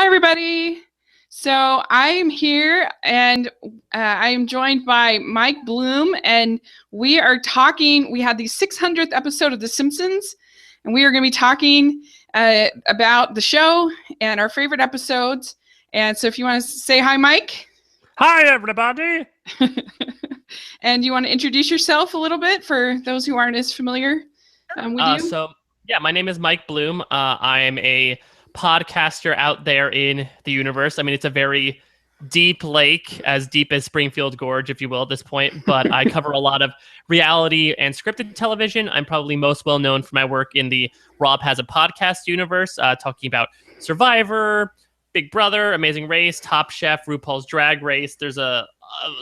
everybody. So I'm here and I am joined by Mike Bloom, and we are talking. We had the 600th episode of The Simpsons, and we are going to be talking about the show and our favorite episodes. And so if you want to say hi, Mike. Hi, everybody. And you want to introduce yourself a little bit for those who aren't as familiar with you? My name is Mike Bloom. I am a podcaster out there in the universe. I mean, it's a very deep lake, as deep as Springfield Gorge, if you will, at this point. But I cover a lot of reality and scripted television. I'm probably most well known for my work in the Rob Has a Podcast universe, talking about Survivor, Big Brother, Amazing Race, Top Chef, RuPaul's Drag Race. There's a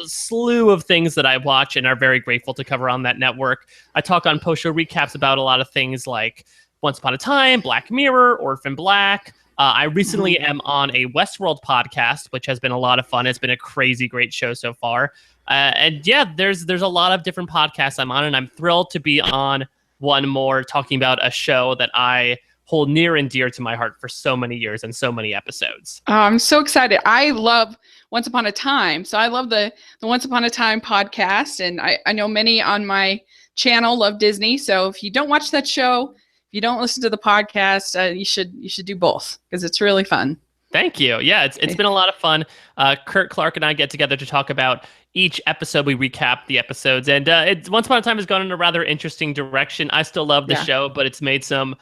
slew of things that I watch and are very grateful to cover on that network. I talk on post-show recaps about a lot of things like Once Upon a Time, Black Mirror, Orphan Black. I recently am on a Westworld podcast, which has been a lot of fun. It's been a crazy, great show so far. There's a lot of different podcasts I'm on, and I'm thrilled to be on one more talking about a show that I hold near and dear to my heart for so many years and so many episodes. I'm so excited. I love Once Upon a Time. So I love the Once Upon a Time podcast. And I know many on my channel love Disney. So if you don't watch that show, if you don't listen to the podcast, you should do both because it's really fun. Thank you. Yeah, it's been a lot of fun. Kurt Clark and I get together to talk about each episode. We recap the episodes. And Once Upon a Time has gone in a rather interesting direction. I still love the show, but it's made some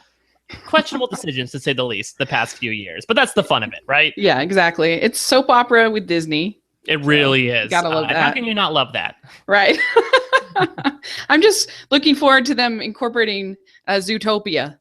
questionable decisions, to say the least, the past few years. But that's the fun of it, right? Yeah, exactly. It's soap opera with Disney. It really is. Gotta love that. How can you not love that? Right. I'm just looking forward to them incorporating Zootopia.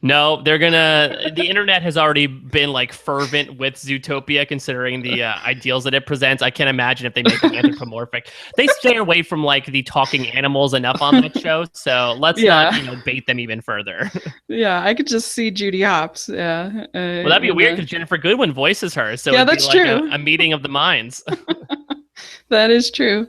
No, the internet has already been like fervent with Zootopia, considering the ideals that it presents. I can't imagine if they make them anthropomorphic. They stay away from like the talking animals enough on that show, so let's not bait them even further. Yeah, I could just see Judy Hopps. Yeah. Well, that'd be weird because Jennifer Goodwin voices her, so yeah, it'd that's be like true. A meeting of the minds. That is true.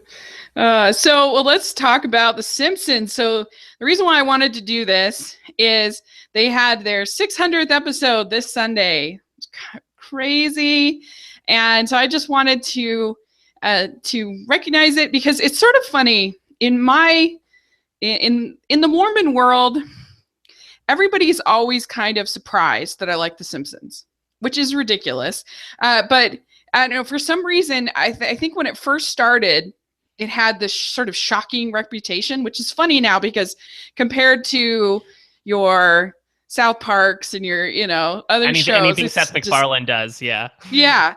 Let's talk about The Simpsons. So the reason why I wanted to do this is they had their 600th episode this Sunday. It's crazy. And so I just wanted to recognize it because it's sort of funny. In the Mormon world, everybody's always kind of surprised that I like The Simpsons, which is ridiculous. But I don't know, for some reason, I think when it first started, it had this sort of shocking reputation, which is funny now because compared to your South Parks and your, other shows. Anything Seth MacFarlane does, yeah. Yeah.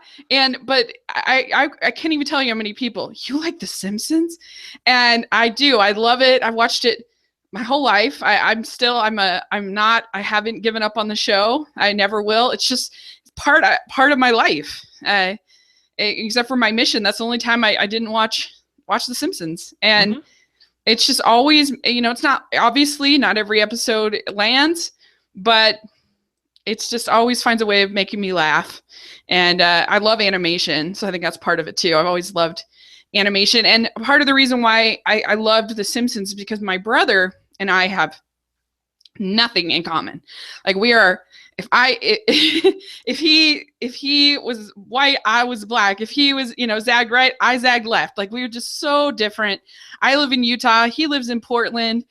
But I can't even tell you how many people, you like The Simpsons? And I do. I love it. I've watched it my whole life. I haven't given up on the show. I never will. It's just part of my life. Except for my mission. That's the only time I didn't watch The Simpsons. And it's just always, it's not, obviously not every episode lands, but it's just always finds a way of making me laugh. And I love animation. So I think that's part of it too. I've always loved animation. And part of the reason why I loved The Simpsons is because my brother and I have nothing in common. Like we are, if he was white, I was black. If he was, zagged right, I zagged left. Like we were just so different. I live in Utah. He lives in Portland.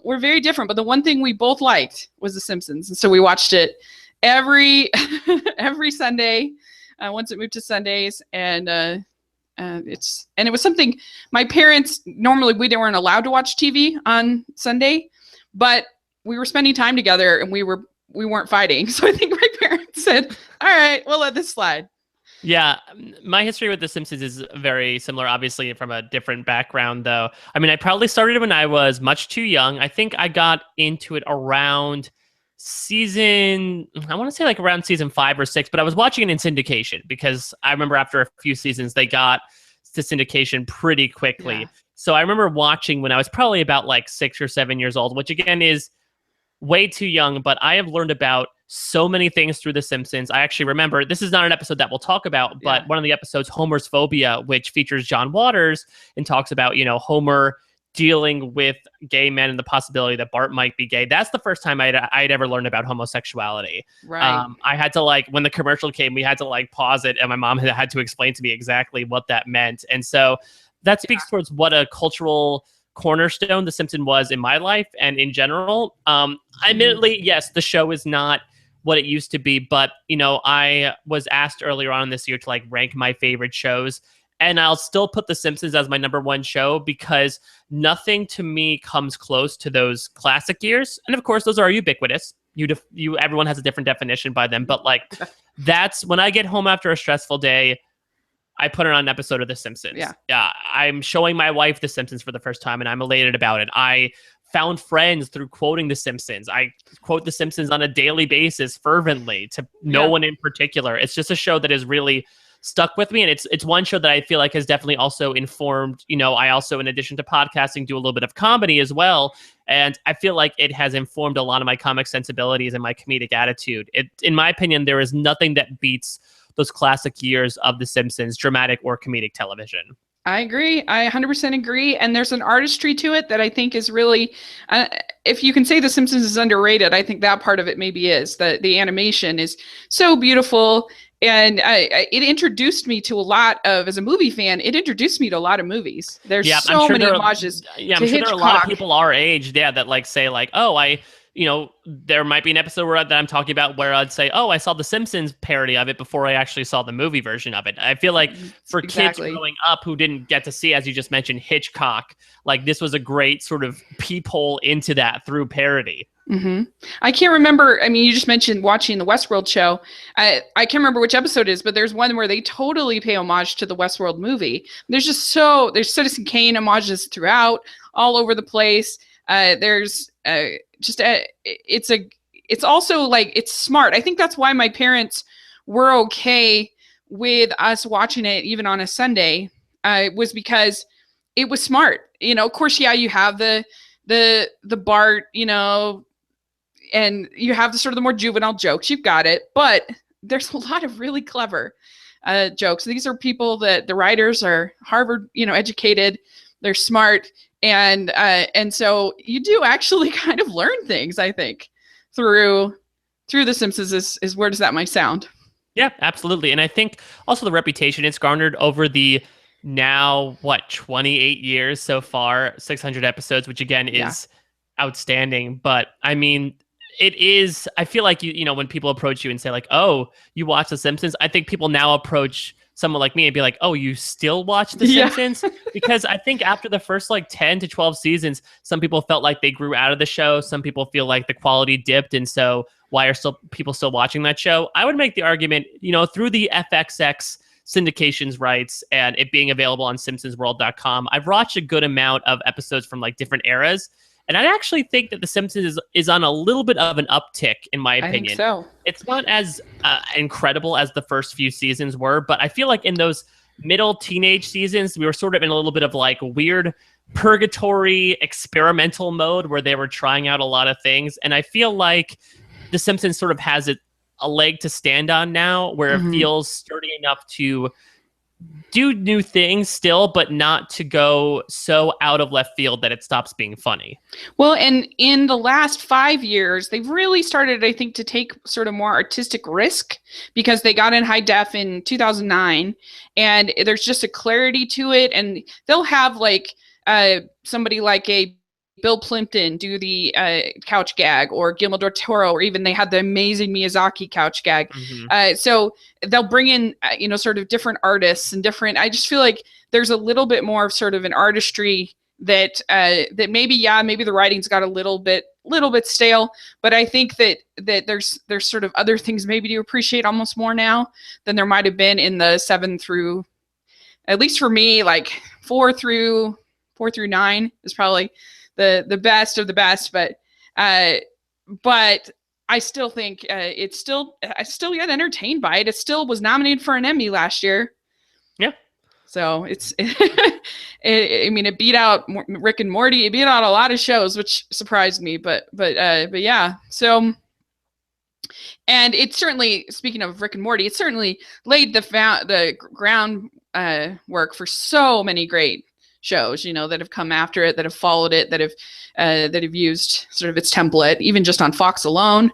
We're very different, but the one thing we both liked was The Simpsons. And so we watched it every Sunday, once it moved to Sundays. And it was something my parents, normally we weren't allowed to watch TV on Sunday, but we were spending time together and we weren't fighting. So I think my parents said, all right, we'll let this slide. Yeah, my history with The Simpsons is very similar, obviously from a different background, though. I mean, I probably started when I was much too young. I think I got into it around season 5 or 6, but I was watching it in syndication because I remember after a few seasons, they got to syndication pretty quickly. Yeah. So I remember watching when I was probably about like 6 or 7 years old, which again is way too young, but I have learned about so many things through The Simpsons. I actually remember, this is not an episode that we'll talk about, but one of the episodes, Homer's Phobia, which features John Waters and talks about, Homer dealing with gay men and the possibility that Bart might be gay. That's the first time I'd ever learned about homosexuality. Right. I had to like, when the commercial came, we had to like pause it, and my mom had to explain to me exactly what that meant. And so that speaks towards what a cultural cornerstone The Simpsons was in my life and in general. Admittedly, yes, the show is not what it used to be, but you know, I was asked earlier on this year to like rank my favorite shows, and I'll still put The Simpsons as my number one show because nothing to me comes close to those classic years. And of course, those are ubiquitous. Everyone has a different definition by them, but like that's when I get home after a stressful day, I put on an episode of The Simpsons. Yeah. I'm showing my wife The Simpsons for the first time, and I'm elated about it. I found friends through quoting The Simpsons. I quote The Simpsons on a daily basis fervently to no one in particular. It's just a show that is really stuck with me. And it's one show that I feel like has definitely also informed, you know, I also, in addition to podcasting, do a little bit of comedy as well. And I feel like it has informed a lot of my comic sensibilities and my comedic attitude. In my opinion, there is nothing that beats those classic years of The Simpsons, dramatic or comedic television. I agree. I 100% agree. And there's an artistry to it that I think is really, if you can say The Simpsons is underrated, I think that part of it maybe is. The animation is so beautiful. And it introduced me to a lot of, as a movie fan, it introduced me to a lot of movies. There's so many homages to I'm sure there are a lot of people our age, that like say like, oh, there might be an episode that I'm talking about where I'd say, oh, I saw the Simpsons parody of it before I actually saw the movie version of it. I feel like for kids growing up who didn't get to see, as you just mentioned, Hitchcock, like this was a great sort of peephole into that through parody. Mm-hmm. I can't remember. I mean, you just mentioned watching the Westworld show. I can't remember which episode it is, but there's one where they totally pay homage to the Westworld movie. There's Citizen Kane homages throughout, all over the place. It's also like, it's smart. I think that's why my parents were okay with us watching it even on a Sunday, was because it was smart. You know, of course, you have the Bart, you know, and you have the sort of the more juvenile jokes. You've got it, but there's a lot of really clever jokes. These are people that the writers are Harvard, educated. They're smart. And so you do actually kind of learn things, I think, through The Simpsons is where does that might sound? Yeah, absolutely. And I think also the reputation it's garnered over the now, 28 years so far, 600 episodes, which again is outstanding. But I mean, I feel like, when people approach you and say like, oh, you watch The Simpsons, I think people now approach someone like me and be like, oh, you still watch The Simpsons? Because I think after the first 10 to 12 seasons, some people felt like they grew out of the show. Some people feel like the quality dipped. And so why are people still watching that show? I would make the argument, through the FXX syndications rights and it being available on simpsonsworld.com, I've watched a good amount of episodes from different eras. And I actually think that The Simpsons is on a little bit of an uptick, in my opinion. I think so. It's not as incredible as the first few seasons were, but I feel like in those middle teenage seasons, we were sort of in a little bit of weird purgatory experimental mode where they were trying out a lot of things. And I feel like The Simpsons sort of has a leg to stand on now, where it feels sturdy enough to do new things still, but not to go so out of left field that it stops being funny. Well, and in the last 5 years, they've really started, I think, to take sort of more artistic risk because they got in high def in 2009 and there's just a clarity to it. And they'll have somebody like a Bill Plimpton do the couch gag, or Guillermo del Toro, or even they had the amazing Miyazaki couch gag. So they'll bring in, sort of different artists and different, I just feel like there's a little bit more of sort of an artistry that maybe the writing's got a little bit stale, but I think that there's sort of other things maybe to appreciate almost more now than there might have been in the 7 through, at least for me, 4 through 9 is probably the best of the best, but I still think I still get entertained by it. It still was nominated for an Emmy last year. Yeah. So it beat out Rick and Morty. It beat out a lot of shows, which surprised me, but yeah. So, and it certainly, speaking of Rick and Morty, it certainly laid the ground work for so many great shows, that have come after it, that have followed it, that have used sort of its template, even just on Fox alone.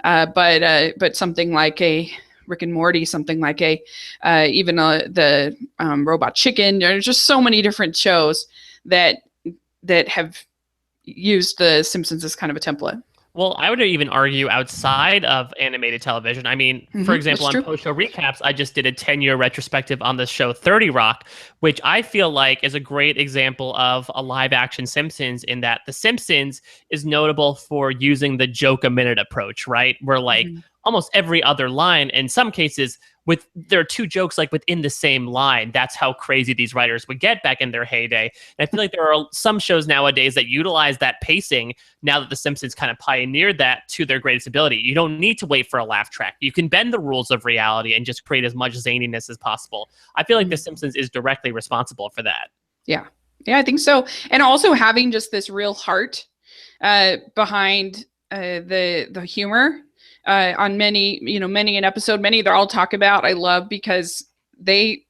But something like a Rick and Morty, something like even the Robot Chicken. There's just so many different shows that have used the Simpsons as kind of a template. Well, I would even argue outside of animated television. I mean, for example, on post-show recaps, I just did a 10-year retrospective on the show 30 Rock, which I feel like is a great example of a live-action Simpsons, in that The Simpsons is notable for using the joke-a-minute approach, right? Where, like, almost every other line, in some cases, there are two jokes like within the same line. That's how crazy these writers would get back in their heyday. And I feel like there are some shows nowadays that utilize that pacing now that The Simpsons kind of pioneered that to their greatest ability. You don't need to wait for a laugh track. You can bend the rules of reality and just create as much zaniness as possible. I feel like The Simpsons is directly responsible for that. Yeah, I think so. And also having just this real heart behind the humor. On many an episode, many that I'll talk about, I love because they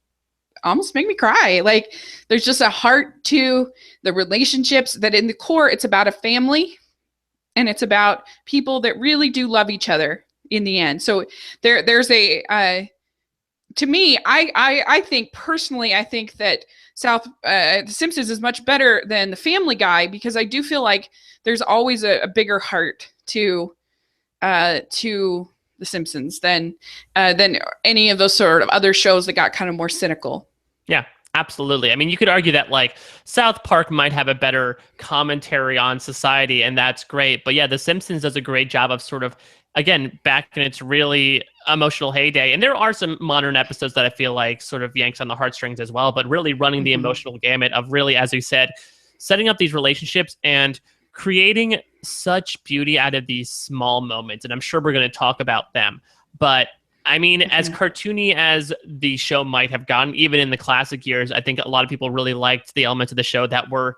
almost make me cry. Like, there's just a heart to the relationships, that in the core, it's about a family, and it's about people that really do love each other in the end. So there's to me, I think personally, I think that The Simpsons is much better than the Family Guy, because I do feel like there's always a bigger heart to The Simpsons than any of those sort of other shows that got kind of more cynical. Yeah, absolutely. I mean, you could argue that, like, South Park might have a better commentary on society, and that's great. But yeah, The Simpsons does a great job of sort of, again, back in its really emotional heyday. And there are some modern episodes that I feel like sort of yanks on the heartstrings as well, but really running the emotional gamut of really, as we said, setting up these relationships and creating such beauty out of these small moments. And I'm sure we're going to talk about them. But I mean, as cartoony as the show might have gotten, even in the classic years, I think a lot of people really liked the elements of the show that were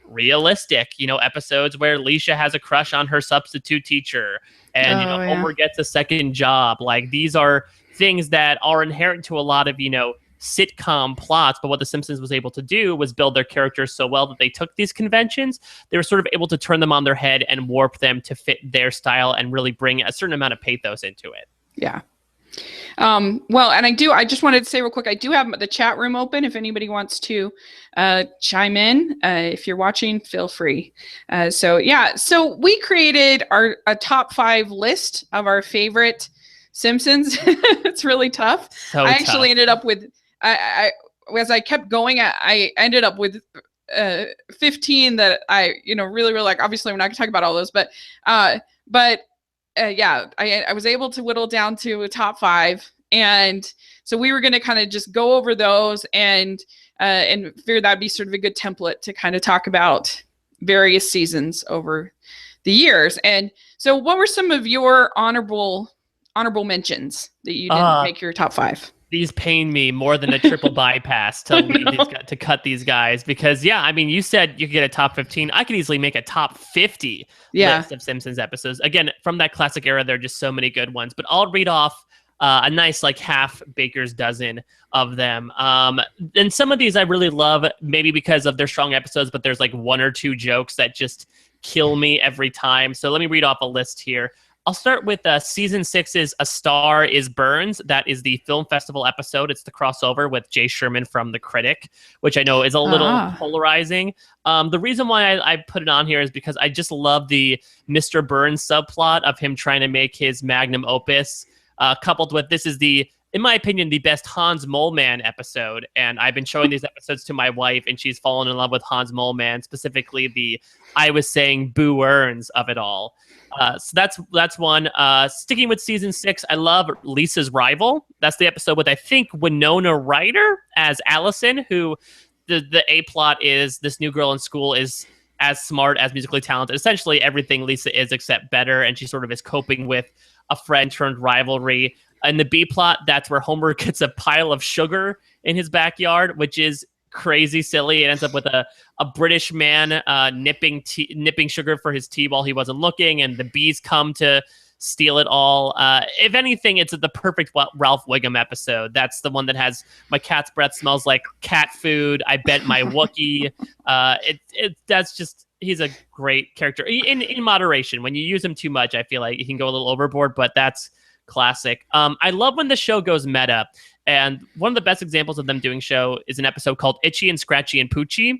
realistic. Episodes where Leisha has a crush on her substitute teacher, and Homer gets a second job. Like, these are things that are inherent to a lot of, sitcom plots, but what The Simpsons was able to do was build their characters so well that they took these conventions, they were sort of able to turn them on their head and warp them to fit their style and really bring a certain amount of pathos into it. Yeah. Well, and I just wanted to say real quick, I do have the chat room open if anybody wants to chime in. If you're watching, feel free. So we created a top 5 list of our favorite Simpsons. It's really tough. I actually ended up with as I kept going, I ended up with 15 that I really like. Obviously, we're not gonna talk about all those, but I was able to whittle down to a top 5, and so we were gonna kind of just go over those and figure that'd be sort of a good template to kind of talk about various seasons over the years. And so, what were some of your honorable mentions that you didn't make your top 5? These pain me more than a triple bypass to to cut these guys, because I mean, you said you could get a top 15. I could easily make a top 50 list of Simpsons episodes. Again, from that classic era, there are just so many good ones. But I'll read off a nice like half baker's dozen of them. And some of these I really love, maybe because of their strong episodes, but there's like one or two jokes that just kill me every time. So let me read off a list here. I'll start with season 6's A Star Is Burns. That is the film festival episode. It's the crossover with Jay Sherman from The Critic, which I know is a little polarizing. The reason why I put it on here is because I just love the Mr. Burns subplot of him trying to make his magnum opus, coupled with this is in my opinion, the best Hans Moleman episode. And I've been showing these episodes to my wife, and she's fallen in love with Hans Moleman, specifically the I was saying boo earns of it all. So that's one. Sticking with season 6, I love Lisa's Rival. That's the episode with, I think, Winona Ryder as Allison, who the A plot is this new girl in school is as smart as musically talented. Essentially everything Lisa is except better, and she sort of is coping with a friend turned rivalry. In the B plot, that's where Homer gets a pile of sugar in his backyard, which is crazy silly. It ends up with a British man nipping sugar for his tea while he wasn't looking, and the bees come to steal it all. If anything, it's the perfect Ralph Wiggum episode. That's the one that has my cat's breath smells like cat food. I bent my Wookiee. That's just, he's a great character in moderation. When you use him too much, I feel like he can go a little overboard, but that's classic. I love when the show goes meta. And one of the best examples of them doing show is an episode called Itchy and Scratchy and Pucci,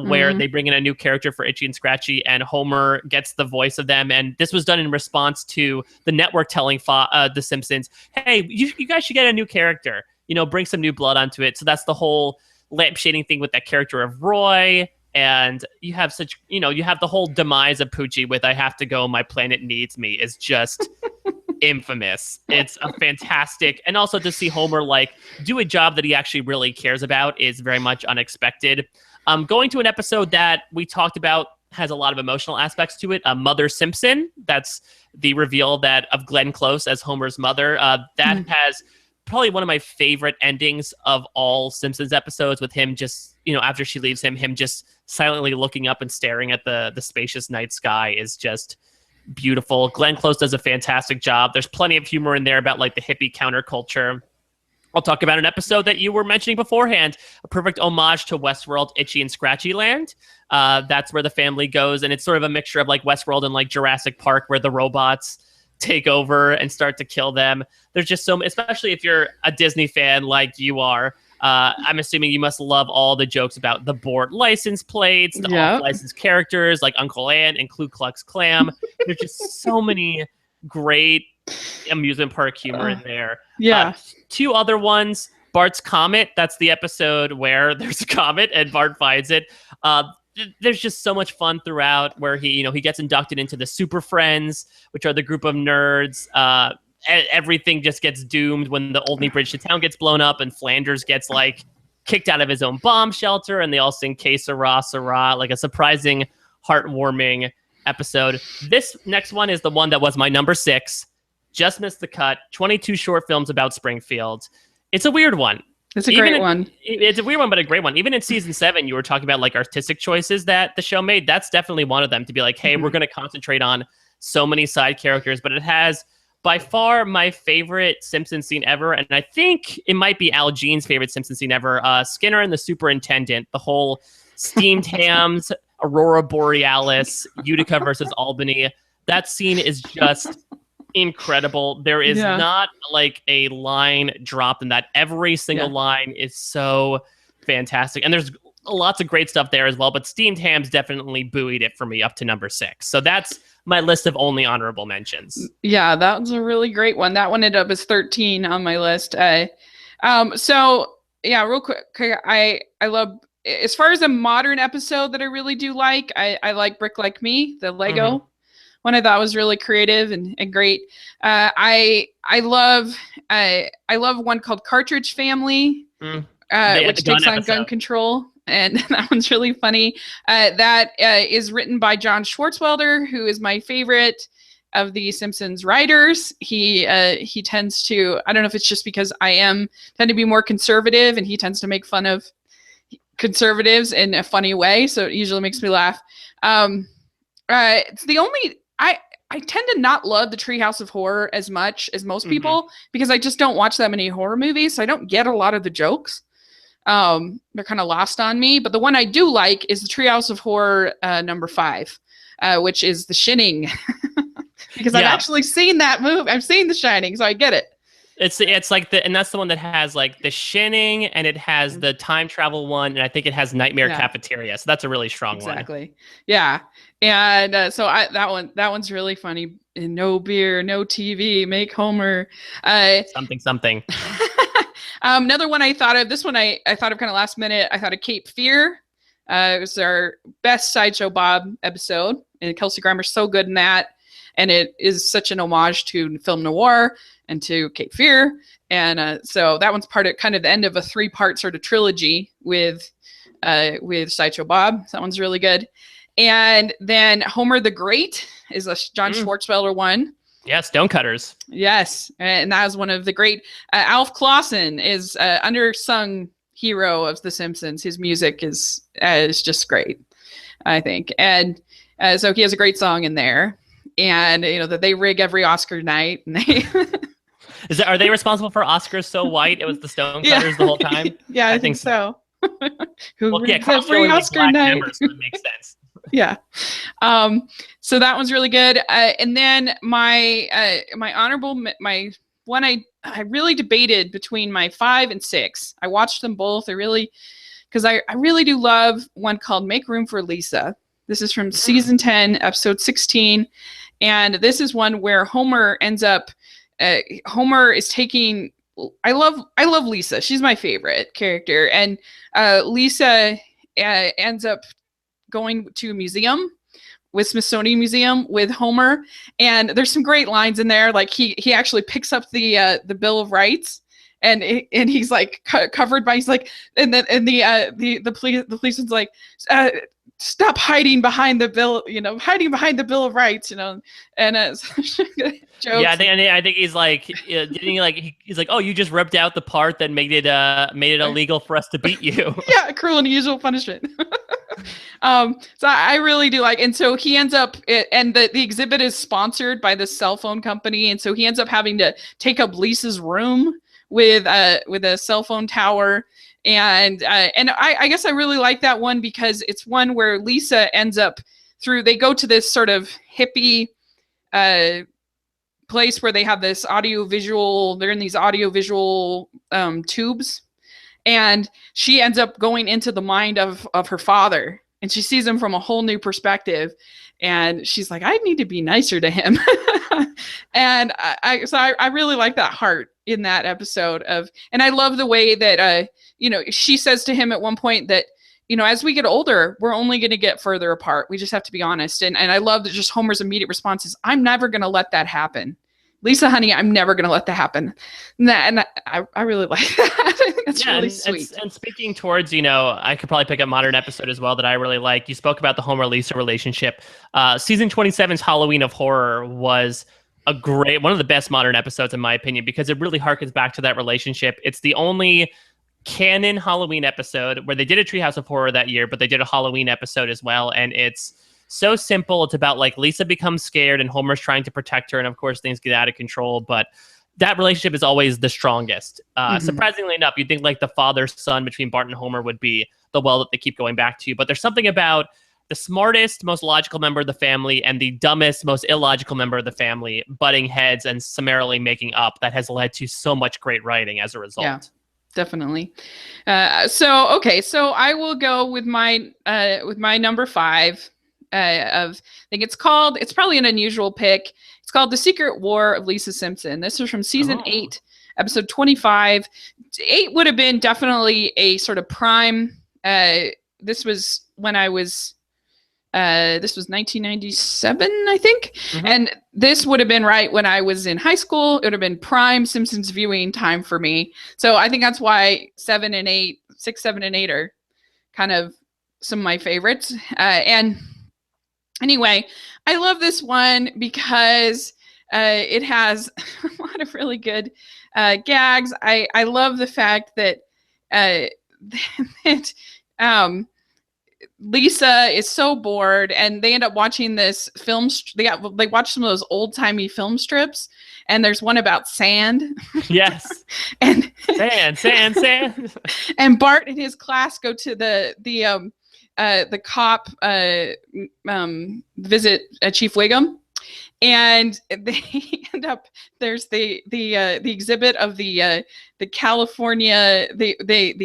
where they bring in a new character for Itchy and Scratchy, and Homer gets the voice of them. And this was done in response to the network telling The Simpsons, hey, you guys should get a new character, bring some new blood onto it. So that's the whole lampshading thing with that character of Roy. And you have you have the whole demise of Pucci with I have to go, my planet needs me is just infamous. It's a fantastic, and also to see Homer do a job that he actually really cares about is very much unexpected. Going to an episode that we talked about has a lot of emotional aspects to it. Mother Simpson, that's the reveal of Glenn Close as Homer's mother. That has probably one of my favorite endings of all Simpsons episodes, with him just, after she leaves him just silently looking up and staring at the spacious night sky is just beautiful. Glenn Close does a fantastic job. There's plenty of humor in there about the hippie counterculture. I'll talk about an episode that you were mentioning beforehand, a perfect homage to Westworld, Itchy and Scratchy Land. That's where the family goes, and it's sort of a mixture of Westworld and Jurassic Park, where the robots take over and start to kill them. There's just especially if you're a Disney fan like you are, I'm assuming you must love all the jokes about the Bort license plates, the off-licensed characters like Uncle Ant and Ku Klux Klan. There's just so many great amusement park humor in there. Two other ones, Bart's Comet. That's the episode where there's a comet and Bart finds it. There's just so much fun throughout, where he gets inducted into the Super Friends, which are the group of nerds. Everything just gets doomed when the Olney Bridge to Town gets blown up, and Flanders gets kicked out of his own bomb shelter, and they all sing Que Sera, Sera, a surprising, heartwarming episode. This next one is the one that was my number 6. Just missed the cut. 22 short films about Springfield. It's a weird one. It's a great one. It's a weird one, but a great one. Even in season 7, you were talking about artistic choices that the show made. That's definitely one of them, to be hey, we're going to concentrate on so many side characters, but it has by far my favorite Simpsons scene ever. And I think it might be Al Jean's favorite Simpsons scene ever. Skinner and the Superintendent, the whole steamed hams, Aurora Borealis, Utica versus Albany. That scene is just incredible. There is not a line dropped in that. Every single line is so fantastic. And there's lots of great stuff there as well, but steamed hams definitely buoyed it for me up to number 6. So that's my list of only honorable mentions. Yeah, that was a really great one. That one ended up as 13 on my list. So yeah, real quick, I love, as far as a modern episode that I really do like, I like Brick Like Me, the Lego one. I thought was really creative and great. I love one called Cartridge Family, which takes on gun control. And that one's really funny. That is written by John Swartzwelder, who is my favorite of the Simpsons writers. He tends to, I don't know if it's just because I tend to be more conservative, and he tends to make fun of conservatives in a funny way. So it usually makes me laugh. It's the only, I tend to not love the Treehouse of Horror as much as most people, because I just don't watch that many horror movies. So I don't get a lot of the jokes. They're kind of lost on me, but the one I do like is the Treehouse of Horror number 5, which is The Shining, because I've actually seen that movie. I've seen The Shining, so I get it. It's and that's the one that has The Shining, and it has the time travel one, and I think it has Nightmare Cafeteria. So that's a really strong one. Exactly. Yeah, and so that one's really funny. No beer, no TV, make Homer. Something. Another one I thought of, this one I thought of kind of last minute. I thought of Cape Fear. It was our best Sideshow Bob episode, and Kelsey Grammer's so good in that. And it is such an homage to film noir and to Cape Fear. And so that one's part of kind of the end of a 3-part sort of trilogy with Sideshow Bob. So that one's really good. And then Homer the Great is a John Swartzwelder one. Yeah, Stonecutters. Yes, and that was one of the great. Alf Clausen is undersung hero of The Simpsons. His music is just great, I think, and so he has a great song in there. and that they rig every Oscar night, and they Are they responsible for Oscars So White? It was the Stonecutters the whole time. Yeah, I think so. Who Well, yeah, rigs cops every only make Oscar black night? members, so it makes sense. Yeah. So that one's really good. And then my honorable, my one I really debated between my 5 and 6. I watched them both. Because I really do love one called Make Room for Lisa. This is from season 10, episode 16. And this is one where Homer ends up, Homer is taking, I love Lisa. She's my favorite character. And Lisa ends up going to a museum with Smithsonian Museum with Homer, and there's some great lines in there. Like he actually picks up the Bill of Rights, and he's like covered by, he's like, and the policeman's like, stop hiding behind the bill, hiding behind the Bill of Rights, and jokes. Yeah, I think he's like, didn't he like, he's like, oh, you just ripped out the part that made it illegal for us to beat you. Yeah, cruel and unusual punishment. So I really do like, and so he ends up, and the exhibit is sponsored by this cell phone company, and so he ends up having to take up Lisa's room with a cell phone tower, and I guess I really like that one because it's one where Lisa ends up they go to this sort of hippie place where they have this they're in these audiovisual tubes, and she ends up going into the mind of her father, and she sees him from a whole new perspective, and she's like, I need to be nicer to him. And I really like that heart in that episode and I love the way that she says to him at one point that as we get older, we're only going to get further apart. We just have to be honest. And I love that just Homer's immediate response is, I'm never going to let that happen. Lisa, honey, I'm never going to let that happen. And I really like that. I think that's really sweet. And speaking towards, I could probably pick a modern episode as well that I really like. You spoke about the Homer-Lisa relationship. Season 27's Halloween of Horror was one of the best modern episodes, in my opinion, because it really harkens back to that relationship. It's the only canon Halloween episode where they did a Treehouse of Horror that year, but they did a Halloween episode as well. And it's so simple. It's about like Lisa becomes scared and Homer's trying to protect her. And of course things get out of control, but that relationship is always the strongest. Surprisingly enough, you'd think like the father-son between Bart and Homer would be the well that they keep going back to. But there's something about the smartest, most logical member of the family and the dumbest, most illogical member of the family butting heads and summarily making up that has led to so much great writing as a result. Yeah. Definitely. So I will go with my number 5 I think it's probably an unusual pick. It's called The Secret War of Lisa Simpson. This is from season 8, episode 25. 8 would have been definitely a sort of prime. This was when I was, this was 1997, I think. Mm-hmm. And this would have been right when I was in high school. It would have been prime Simpsons viewing time for me. So I think that's why 6, 7, and 8 are kind of some of my favorites. And anyway, I love this one because it has a lot of really good gags. I love the fact that Lisa is so bored, and they end up watching this film. They watch some of those old timey film strips, and there's one about sand. Yes, and sand. And Bart and his class go to the cop visit Chief Wiggum, and they end up, there's the exhibit of the California the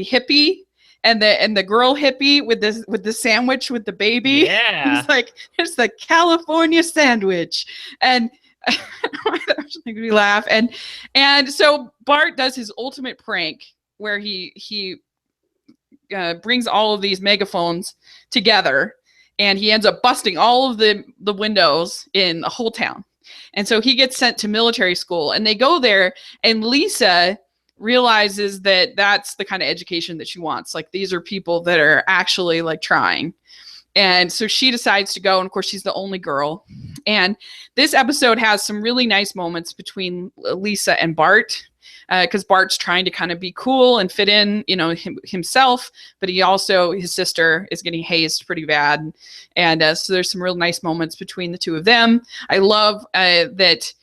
hippie and the girl hippie with the sandwich with the baby. Yeah, it's like, there's the California sandwich, and that was making me laugh. And so Bart does his ultimate prank where he brings all of these megaphones together, and he ends up busting all of the windows in the whole town. And so he gets sent to military school, and they go there, and Lisa realizes that that's the kind of education that she wants. Like, these are people that are actually like trying. And so she decides to go, and of course she's the only girl. And this episode has some really nice moments between Lisa and Bart. because Bart's trying to kind of be cool and fit in, himself, but his sister is getting hazed pretty bad. And so there's some real nice moments between the two of them. I love that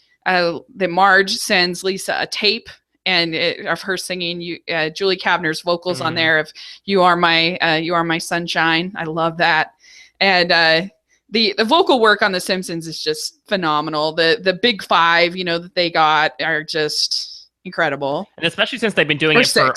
Marge sends Lisa a tape of her singing Julie Kavner's vocals on there of you are my sunshine. I love that. And the vocal work on The Simpsons is just phenomenal. The big five, that they got are just incredible. And especially since they've been doing it for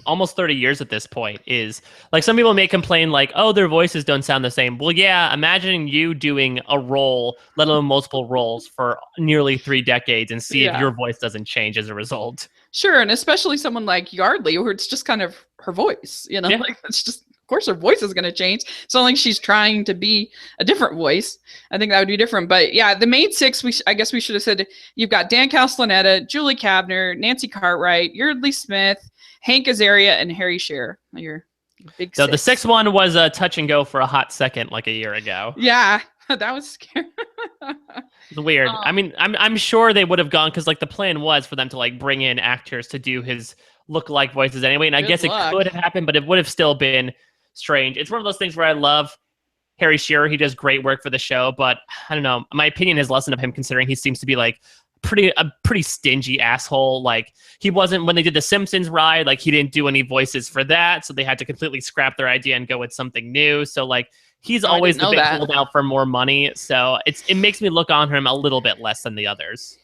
almost 30 years at this point, is like, some people may complain like, oh, their voices don't sound the same. Well, yeah, imagine you doing a role, let alone multiple roles, for nearly 3 decades and see if your voice doesn't change as a result. Sure. And especially someone like Yardley, where it's just kind of her voice, like it's just, of course her voice is going to change. It's not like she's trying to be a different voice. I think that would be different. But yeah, the main 6, I guess we should have said, you've got Dan Castellaneta, Julie Kavner, Nancy Cartwright, Yeardley Smith, Hank Azaria, and Harry Shearer. Your big 6. So the 6th one was a touch and go for a hot second, like a year ago. Yeah, that was scary. It's weird. I mean, I'm sure they would have gone, because like the plan was for them to like bring in actors to do his look-alike voices anyway. And I guess it could have happened, but it would have still been strange. It's one of those things where I love Harry Shearer. He does great work for the show, but I don't know. My opinion has lessened of him, considering he seems to be like a pretty stingy asshole. Like, he wasn't, when they did the Simpsons ride, like he didn't do any voices for that, so they had to completely scrap their idea and go with something new. So like, he's always the big holdout for more money. So it makes me look on him a little bit less than the others.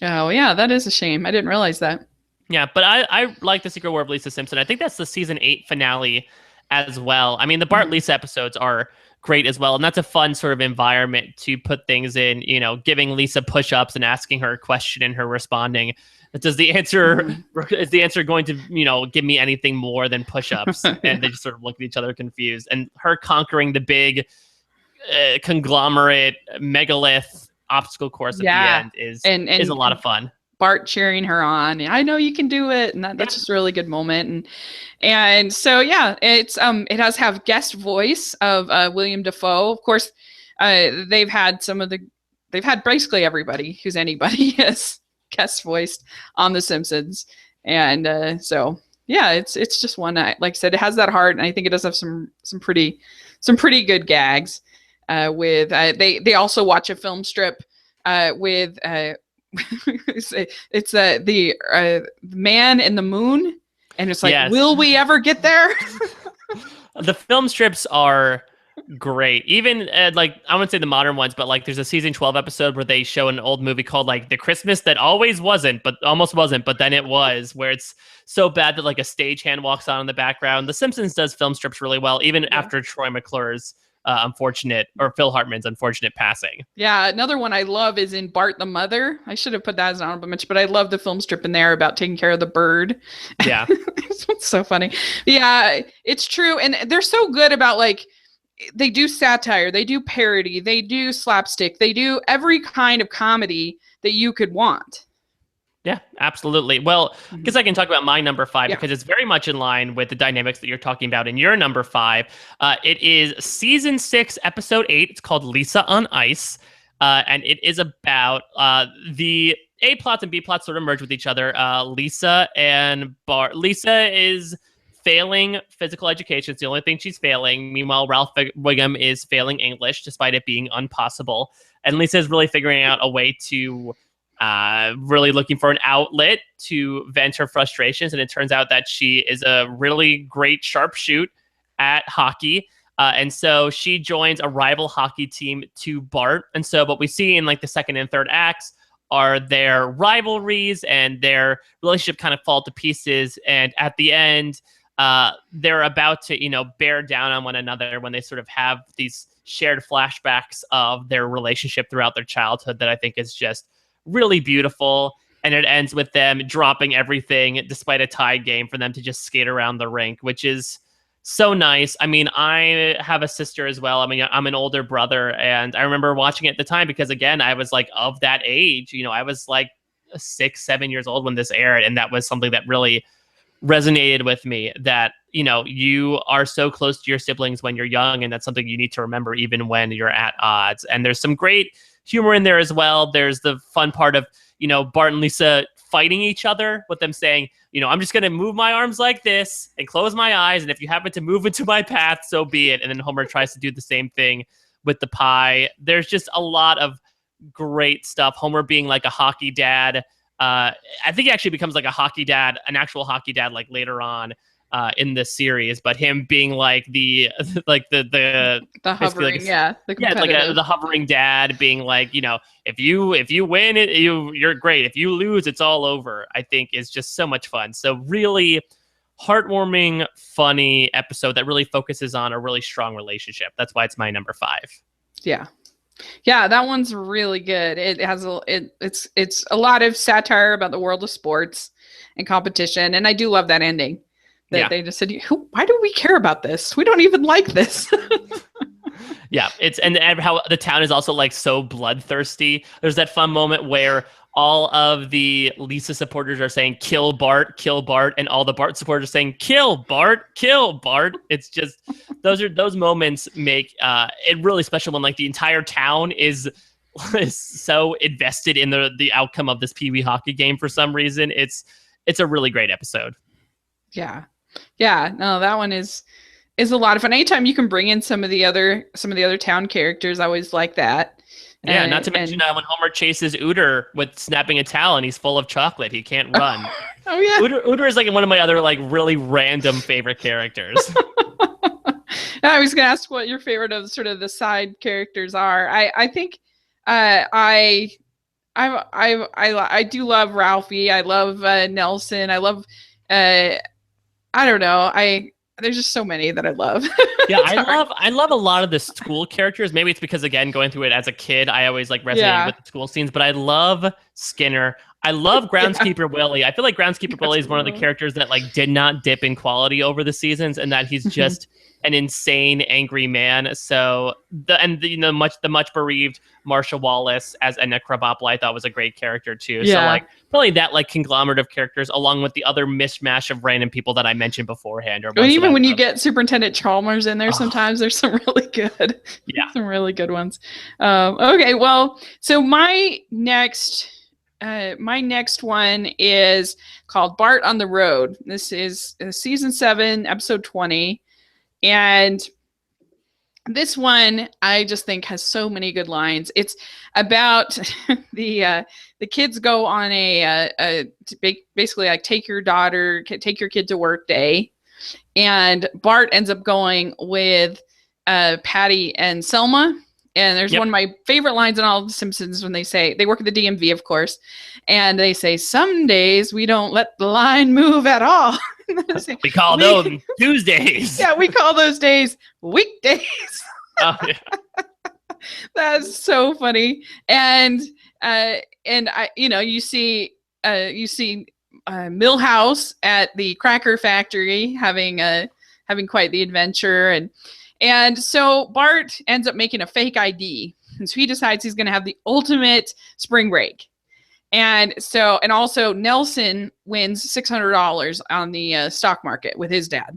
Oh yeah, that is a shame. I didn't realize that. Yeah, but I like The Secret War of Lisa Simpson. I think that's the season 8 finale as well. I mean, the Bart Lisa episodes are great as well, and that's a fun sort of environment to put things in, giving Lisa push-ups and asking her a question and her responding. Is the answer going to, give me anything more than push-ups? And they just sort of look at each other confused. And her conquering the big conglomerate megalith obstacle course at the end is a lot of fun. Bart cheering her on. I know you can do it, and that's just a really good moment. And so it does have guest voice of William Dafoe. Of course, they've had basically everybody who's anybody has guest voiced on The Simpsons, and so yeah, it's just one. Like I said, it has that heart, and I think it does have some pretty good gags. With they also watch a film strip with. It's the Man in the Moon, and it's like, will we ever get there? The film strips are great. Even like, I wouldn't say the modern ones, but like there's a season 12 episode where they show an old movie called like The Christmas That Always Wasn't, but almost wasn't, but then it was, where it's so bad that like a stagehand walks on in the background. The Simpsons does film strips really well, even after Troy McClure's Phil Hartman's unfortunate passing. Yeah, another one I love is in Bart the Mother. I should have put that as an honorable mention, but I love the film strip in there about taking care of the bird. Yeah. It's so funny. Yeah, it's true. And they're so good about, like, they do satire, they do parody, they do slapstick, they do every kind of comedy that you could want. Yeah, absolutely. Well, because I can talk about my number 5 because it's very much in line with the dynamics that you're talking about in your number 5. It is season 6, episode 8. It's called Lisa on Ice. And it is about the A plots and B plots sort of merge with each other. Lisa and Bart. Lisa is failing physical education. It's the only thing she's failing. Meanwhile, Ralph Wiggum is failing English, despite it being impossible. And Lisa is really figuring out a way to really looking for an outlet to vent her frustrations. And it turns out that she is a really great sharpshoot at hockey. And so she joins a rival hockey team to Bart. And so what we see in like the second and third acts are their rivalries and their relationship kind of fall to pieces. And at the end, they're about to, bear down on one another when they sort of have these shared flashbacks of their relationship throughout their childhood that I think is just really beautiful. And it ends with them dropping everything despite a tied game for them to just skate around the rink, which is so nice. I mean, I have a sister as well. I mean, I'm an older brother, and I remember watching it at the time because, again, I was like of that age. I was like 6-7 years old when this aired, and that was something that really resonated with me, that, you are so close to your siblings when you're young, and that's something you need to remember even when you're at odds. And there's some great humor in there as well. There's the fun part of, Bart and Lisa fighting each other with them saying, I'm just going to move my arms like this and close my eyes. And if you happen to move into my path, so be it. And then Homer tries to do the same thing with the pie. There's just a lot of great stuff. Homer being like a hockey dad. I think he actually becomes like a hockey dad, an actual hockey dad, like later on in this series. But him being like the hovering, the hovering dad, being like, if you win it, you're great. If you lose, it's all over. I think is just so much fun. So really heartwarming, funny episode that really focuses on a really strong relationship. That's why it's my number 5. Yeah, that one's really good. It has it's a lot of satire about the world of sports and competition, and I do love that ending. That they just said, "Why do we care about this? We don't even like this." Yeah, and how the town is also like so bloodthirsty. There's that fun moment where all of the Lisa supporters are saying, kill Bart, and all the Bart supporters are saying, kill Bart, kill Bart. It's just, those moments make it really special when like the entire town is so invested in the outcome of this Pee Wee hockey game for some reason. It's a really great episode. Yeah. No, that one is a lot of fun. Anytime you can bring in some of the other town characters, I always like that. Yeah, not to mention when Homer chases Uter with snapping a towel and he's full of chocolate, he can't run. Oh yeah, Uter is like one of my other like really random favorite characters. I was gonna ask what your favorite of sort of the side characters are. I think I do love Ralphie. I love Nelson. I love I don't know. There's just so many that I love. Yeah, I love a lot of the school characters. Maybe it's because, again, going through it as a kid, I always like resonated with the school scenes. But I love Skinner. I love Groundskeeper Willie. I feel like Groundskeeper Willie is one of the characters that like did not dip in quality over the seasons, and that he's just an insane, angry man. So the much bereaved Marsha Wallace as Edna Krabappel, I thought was a great character too. Yeah. So like probably that like conglomerate of characters, along with the other mishmash of random people that I mentioned beforehand. And even when you get Superintendent Chalmers in there, sometimes there's some really good, some really good ones. Okay, well, so my next one is called Bart on the Road. This is season 7, episode 20. And this one, I just think has so many good lines. It's about the kids go on basically like take your kid to work day. And Bart ends up going with Patty and Selma. And there's one of my favorite lines in all of the Simpsons when they work at the DMV, of course. And they say, some days we don't let the line move at all. We call those Tuesdays. Yeah, we call those days weekdays. Oh, yeah. That's so funny. And I, you see Milhouse at the cracker factory having quite the adventure, and so Bart ends up making a fake ID, and so he decides he's going to have the ultimate spring break. And also Nelson wins $600 on the stock market with his dad.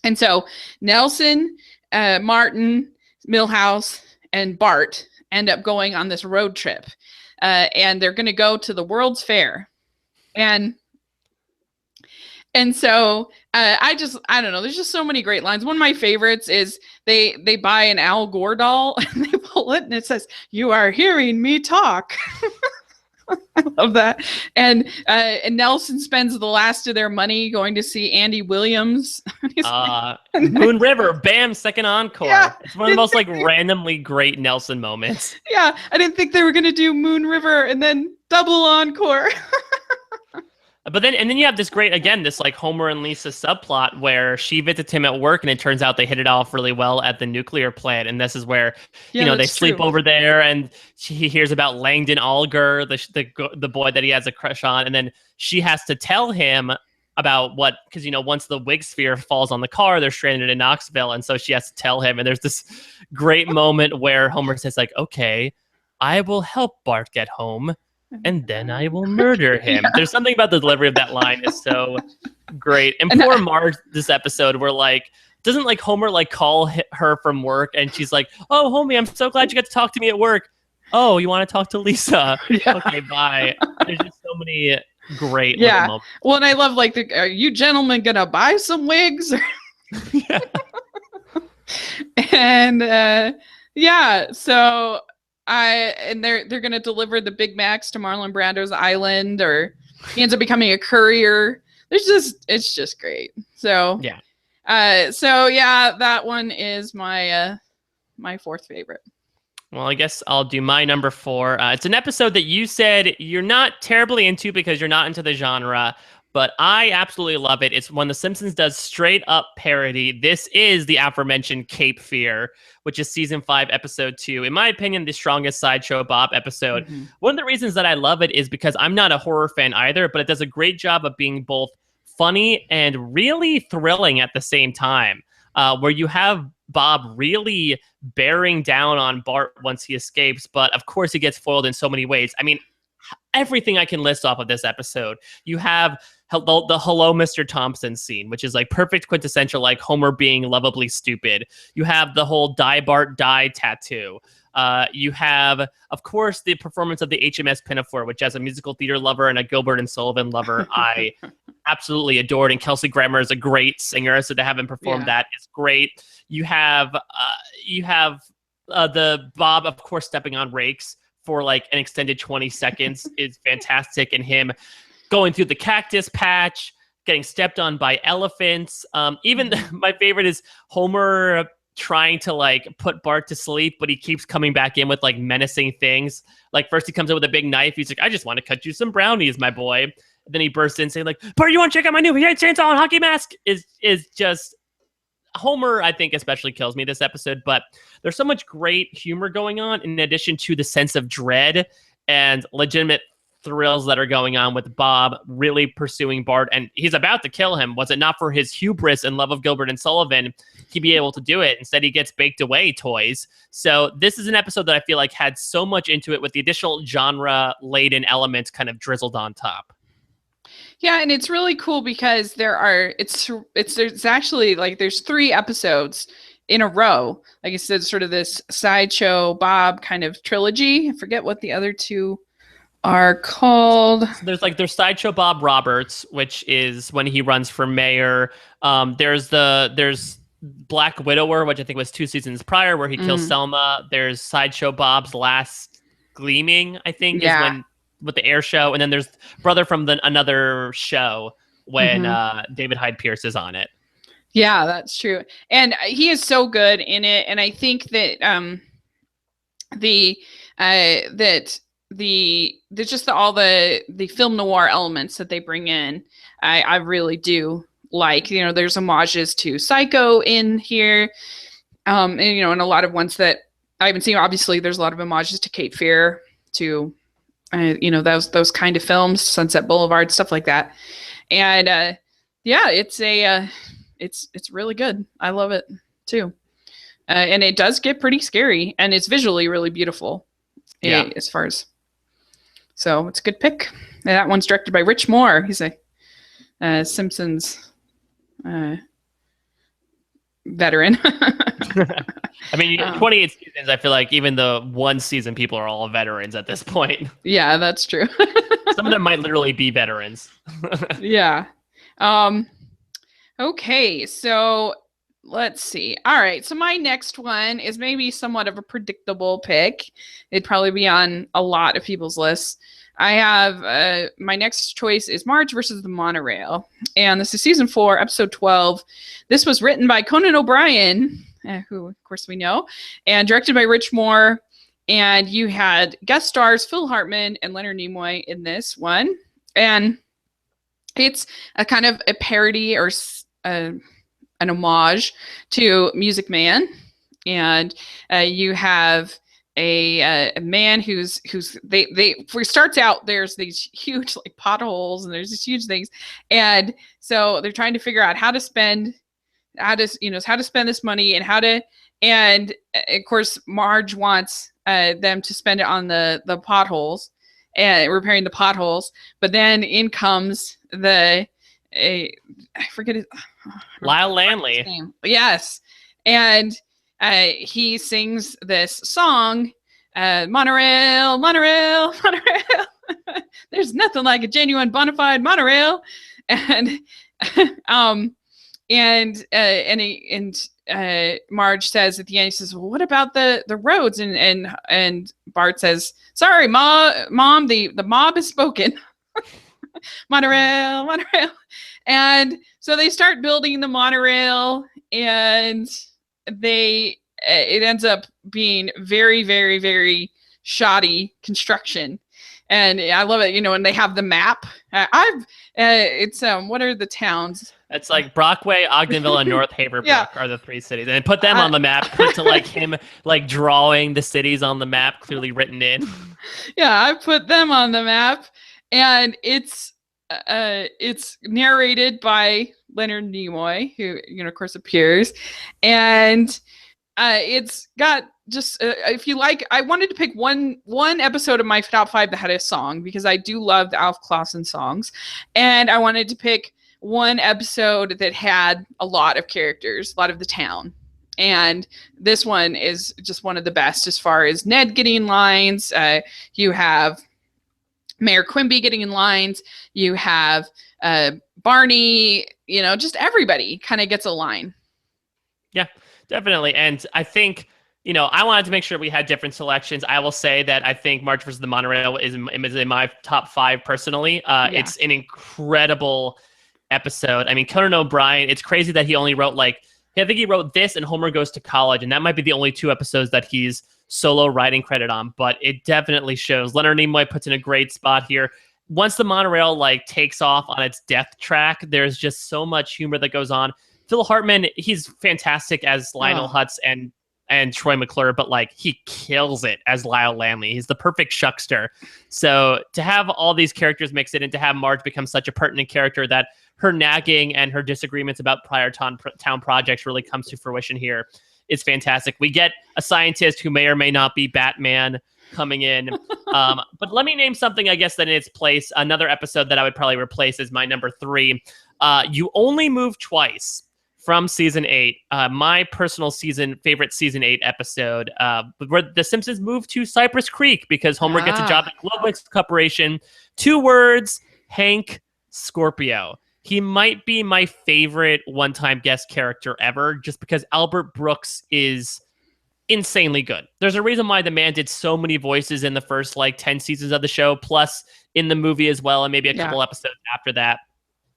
And so Nelson, Martin, Milhouse, and Bart end up going on this road trip. And they're going to go to the World's Fair. And so I don't know. There's just so many great lines. One of my favorites is they buy an Al Gore doll and they pull it and it says, "You are hearing me talk." I love that. And Nelson spends the last of their money going to see Andy Williams. Moon River, bam, second encore. Yeah, it's one of the most like randomly great Nelson moments. Yeah, I didn't think they were going to do Moon River and then double encore. But then you have this great, again, this like Homer and Lisa subplot where she visits him at work and it turns out they hit it off really well at the nuclear plant. And this is where, they sleep over there and he hears about Langdon Alger, the boy that he has a crush on. And then she has to tell him about because, once the Wig sphere falls on the car, they're stranded in Knoxville. And so she has to tell him. And there's this great moment where Homer says like, okay, I will help Bart get home. And then I will murder him. Yeah. There's something about the delivery of that line is so great. And poor Marge this episode, we're like, doesn't like Homer like call her from work and she's like, "Oh, homie, I'm so glad you got to talk to me at work. Oh, you want to talk to Lisa?" Yeah. Okay, bye. There's just so many great little Yeah. moments. Well, and I love like are you gentlemen gonna buy some wigs? Yeah. And yeah, so they're gonna deliver the Big Macs to Marlon Brando's island, or he ends up becoming a courier. It's just great. So Yeah. so yeah, that one is my my fourth favorite. Well, I guess I'll do my number 4. It's an episode that you said you're not terribly into because you're not into the genre, but I absolutely love it. It's when The Simpsons does straight up parody. This is the aforementioned Cape Fear, which is season 5, episode 2. In my opinion, the strongest Sideshow Bob episode. Mm-hmm. One of the reasons that I love it is because I'm not a horror fan either, but it does a great job of being both funny and really thrilling at the same time. Where you have Bob really bearing down on Bart once he escapes, but of course he gets foiled in so many ways. I mean, everything I can list off of this episode. You have the Hello, Mr. Thompson scene, which is like perfect quintessential, like Homer being lovably stupid. You have the whole Die Bart Die tattoo. You have, of course, the performance of the HMS Pinafore, which as a musical theater lover and a Gilbert and Sullivan lover, I absolutely adored. And Kelsey Grammer is a great singer, so to have him perform that is great. You have the Bob, of course, stepping on rakes for like an extended 20 seconds is fantastic, and him going through the cactus patch, getting stepped on by elephants. My favorite is Homer trying to like put Bart to sleep, but he keeps coming back in with like menacing things. Like first he comes in with a big knife. He's like, I just want to cut you some brownies, my boy. And then he bursts in saying like, Bart, you want to check out my new chainsaw and hockey mask? Is just Homer, I think, especially kills me this episode, but there's so much great humor going on in addition to the sense of dread and legitimate thrills that are going on with Bob really pursuing Bart, and he's about to kill him. Was it not for his hubris and love of Gilbert and Sullivan, he'd be able to do it. Instead, he gets baked away toys. So this is an episode that I feel like had so much into it with the additional genre-laden elements kind of drizzled on top. Yeah, and it's really cool because there's actually like there's 3 episodes in a row. Like I said, sort of this Sideshow Bob kind of trilogy. I forget what the other 2 are called. So there's Sideshow Bob Roberts, which is when he runs for mayor. There's Black Widower, which I think was 2 seasons prior, where he kills Selma. There's Sideshow Bob's Last Gleaming, I think, is when with the air show, and then there's Brother from another show when David Hyde Pierce is on it. Yeah, that's true, and he is so good in it. And I think that all the film noir elements that they bring in, I really do like. You know, there's homages to Psycho in here, and you know, and a lot of ones that I haven't seen. Obviously, there's a lot of homages to Cape Fear, to you know, those kind of films, Sunset Boulevard, stuff like that. And yeah, it's really good. I love it too, and it does get pretty scary, and it's visually really beautiful. Yeah, as far as. So it's a good pick. And that one's directed by Rich Moore. He's a Simpsons veteran. I mean, 28 seasons, I feel like even the 1 season people are all veterans at this point. Yeah, that's true. Some of them might literally be veterans. Yeah. Okay, so let's see. All right, so my next one is maybe somewhat of a predictable pick. It'd probably be on a lot of people's lists. I have my next choice is Marge versus the Monorail, and this is season 4, episode 12. This was written by Conan O'Brien, who of course we know, and directed by Rich Moore. And you had guest stars Phil Hartman and Leonard Nimoy in this one, and it's a kind of a parody or an homage to Music Man. And you have a man who's starts out, there's these huge like potholes and there's these huge things, and so they're trying to figure out how to spend this money and of course Marge wants them to spend it on the potholes and repairing the potholes, but then in comes I forget his Lyle Lanley. Name. Yes, and he sings this song, Monorail, Monorail, Monorail. There's nothing like a genuine bona fide monorail. And Marge says at the end, he says, well, what about the roads? And Bart says, sorry, mom, the mob has spoken. Monorail. And so they start building the monorail, and it ends up being very, very, very shoddy construction. And I love it, and they have the map. It's what are the towns? It's like Brockway, Ogdenville, and North Haverbrook are the three cities, and put them on the map. Put to like him like drawing the cities on the map, clearly written in. Yeah, I put them on the map, and it's narrated by Leonard Nimoy, who of course appears, and it's got just if you like, I wanted to pick one episode of my top 5 that had a song, because I do love the Alf Clausen songs, and I wanted to pick one episode that had a lot of characters, a lot of the town. And this one is just one of the best as far as Ned getting lines. You have Mayor Quimby getting in lines. You have Barney, just everybody kind of gets a line. Yeah, definitely. And I think, I wanted to make sure we had different selections. I will say that I think Marge vs. the Monorail is in my top 5 personally. It's an incredible episode. I mean, Conan O'Brien, it's crazy that he only wrote I think he wrote this and Homer Goes to College, and that might be the only 2 episodes that he's solo writing credit on, but it definitely shows. Leonard Nimoy puts in a great spot here. Once the monorail takes off on its death track, there's just so much humor that goes on. Phil Hartman, he's fantastic as Lionel Hutz and Troy McClure, but he kills it as Lyle Lanley. He's the perfect shuckster. So to have all these characters mix it and to have Marge become such a pertinent character that her nagging and her disagreements about prior town projects really comes to fruition here is fantastic. We get a scientist who may or may not be Batman coming in. But let me name something, I guess, that in its place. Another episode that I would probably replace is my number 3. You Only Move Twice from season 8. My personal favorite season 8 episode, where the Simpsons move to Cypress Creek because Homer gets a job at Globex Corporation. 2 words, Hank Scorpio. He might be my favorite one-time guest character ever, just because Albert Brooks is insanely good. There's a reason why the man did so many voices in the first 10 seasons of the show, plus in the movie as well, and maybe a couple episodes after that.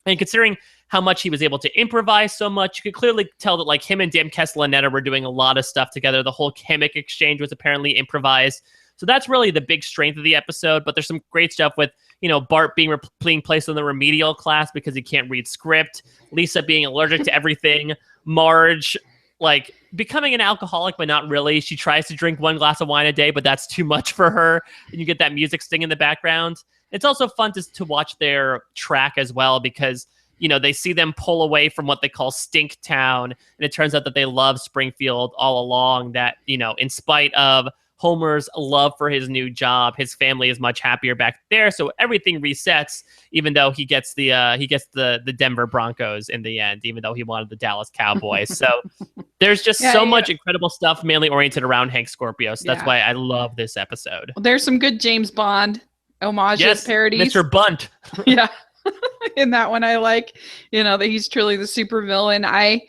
And considering how much he was able to improvise so much, you could clearly tell that him and Dan Castellaneta were doing a lot of stuff together. The whole chemic exchange was apparently improvised. So that's really the big strength of the episode. But there's some great stuff with, Bart being placed in the remedial class because he can't read script. Lisa being allergic to everything. Marge, becoming an alcoholic, but not really. She tries to drink 1 glass of wine a day, but that's too much for her. And you get that music sting in the background. It's also fun to watch their track as well, because they see them pull away from what they call Stink Town. And it turns out that they love Springfield all along, that, in spite of Homer's love for his new job, his family is much happier back there. So everything resets, even though he gets the Denver Broncos in the end, even though he wanted the Dallas Cowboys. So there's just so much incredible stuff, mainly oriented around Hank Scorpio. So that's why I love this episode. Well, there's some good James Bond homages, parodies. Mr. Bunt. Yeah. In that one, I like, that he's truly the super villain. That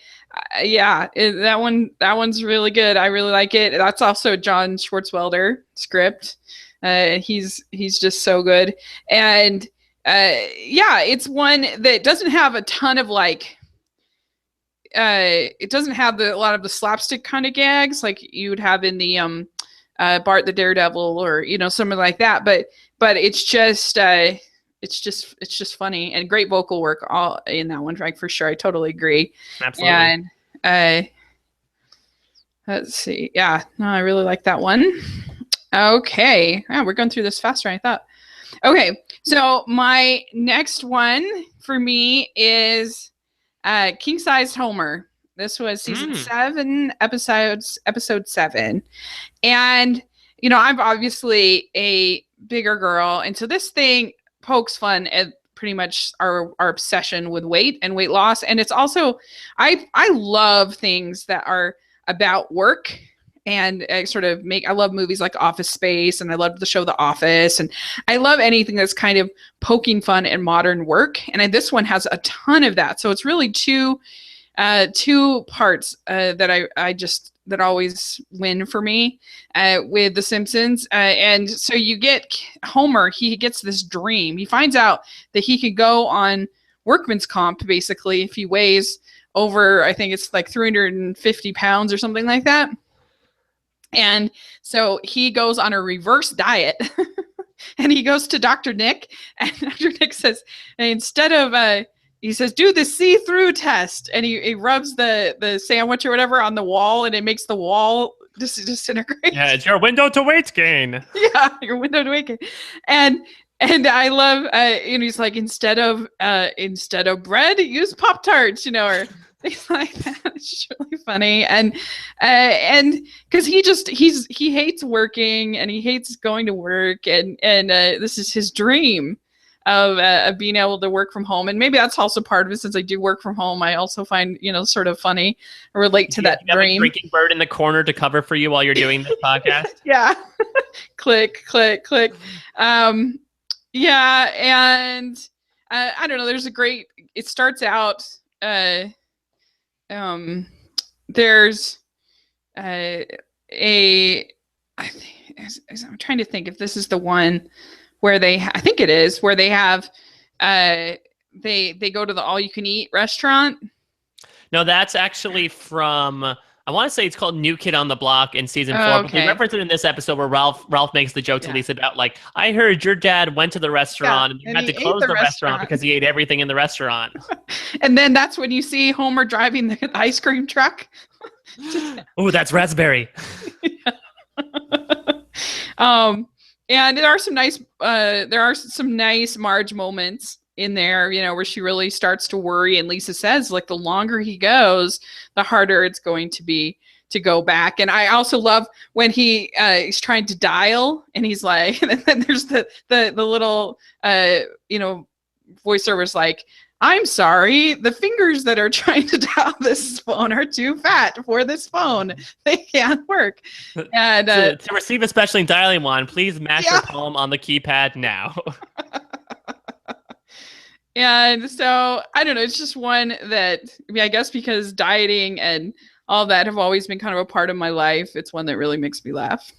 one's really good. I really like it. That's also John Swartzwelder script. He's just so good. And it's one that doesn't have a ton of it doesn't have a lot of the slapstick kind of gags like you would have in the Bart the Daredevil or something like that. But it's just it's just funny and great vocal work all in that one track for sure. I totally agree. Absolutely. And let's see. Yeah, no, I really like that one. Okay. Yeah, we're going through this faster than I thought. Okay, so my next one for me is King Sized Homer. This was season 7, episode 7. And, I'm obviously a bigger girl. And so this thing pokes fun at pretty much our obsession with weight and weight loss. And it's also, I love things that are about work and I love movies like Office Space, and I love the show The Office, and I love anything that's kind of poking fun at modern work. And this one has a ton of that. So it's really two parts that always win for me with The Simpsons. And so you get Homer, he gets this dream. He finds out that he could go on workman's comp, basically, if he weighs over, I think it's like 350 pounds or something like that. And so he goes on a reverse diet and he goes to Dr. Nick, and Dr. Nick says, instead of, he says, do the see-through test. And he rubs the sandwich or whatever on the wall, and it makes the wall disintegrate. Yeah, it's your window to weight gain. Yeah, your window to weight gain. And I love, he's like, instead of bread, use Pop-Tarts, or things like that. It's just really funny. And because he hates working, and he hates going to work, and this is his dream of being able to work from home. And maybe that's also part of it, since I do work from home. I also find, sort of funny, relate to that you dream. Have a drinking bird in the corner to cover for you while you're doing this podcast. Yeah. Click, click, click. Yeah. And I don't know, it starts out, there's I'm trying to think if this is the one where I think it is, where they have, they go to the all-you-can-eat restaurant. No, that's actually from, I want to say it's called New Kid on the Block in season 4. Okay. But we reference it in this episode where Ralph makes the joke to Lisa about, like, I heard your dad went to the restaurant and you had to close the restaurant because he ate everything in the restaurant. And then that's when you see Homer driving the ice cream truck. Oh, that's raspberry. And there are some nice Marge moments in there, where she really starts to worry. And Lisa says, like, the longer he goes, the harder it's going to be to go back. And I also love when he's trying to dial, and he's like, and then there's the little, voiceover's like, I'm sorry, the fingers that are trying to dial this phone are too fat for this phone. They can't work. And to receive a specially dialing one, please mash your palm on the keypad now. And so, I don't know, it's just one that, I guess because dieting and all that have always been kind of a part of my life, it's one that really makes me laugh.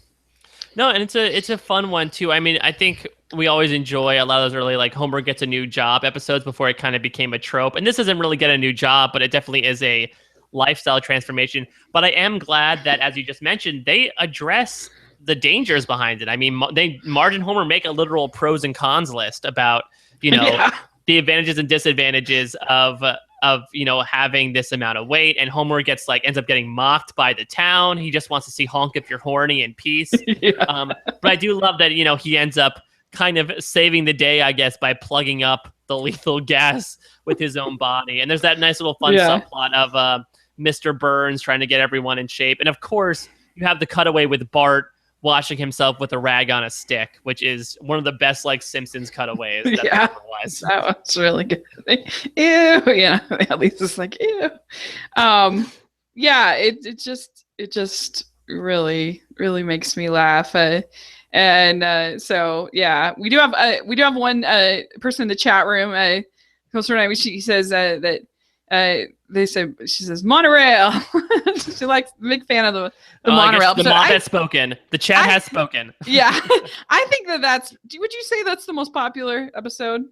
No, and it's a fun one too. I mean, I think we always enjoy a lot of those early, like, Homer gets a new job episodes before it kind of became a trope. And this doesn't really get a new job, but it definitely is a lifestyle transformation. But I am glad that, as you just mentioned, they address the dangers behind it. I mean, Marge and Homer make a literal pros and cons list about, the advantages and disadvantages of having this amount of weight. And Homer ends up getting mocked by the town. He just wants to see honk if you're horny in peace. But I do love that, he ends up kind of saving the day, I guess, by plugging up the lethal gas with his own body. And there's that nice little fun subplot of Mr. Burns trying to get everyone in shape. And of course, you have the cutaway with Bart washing himself with a rag on a stick, which is one of the best, like, Simpsons cutaways that there ever was. That was really good. Ew, yeah. At least it's like, ew. It just really, really makes me laugh. So we do have one person in the chat room. She says that she says Monorail. She likes, big fan of the Monorail. The mob has spoken. The chat has spoken. Yeah, I think would you say that's the most popular episode?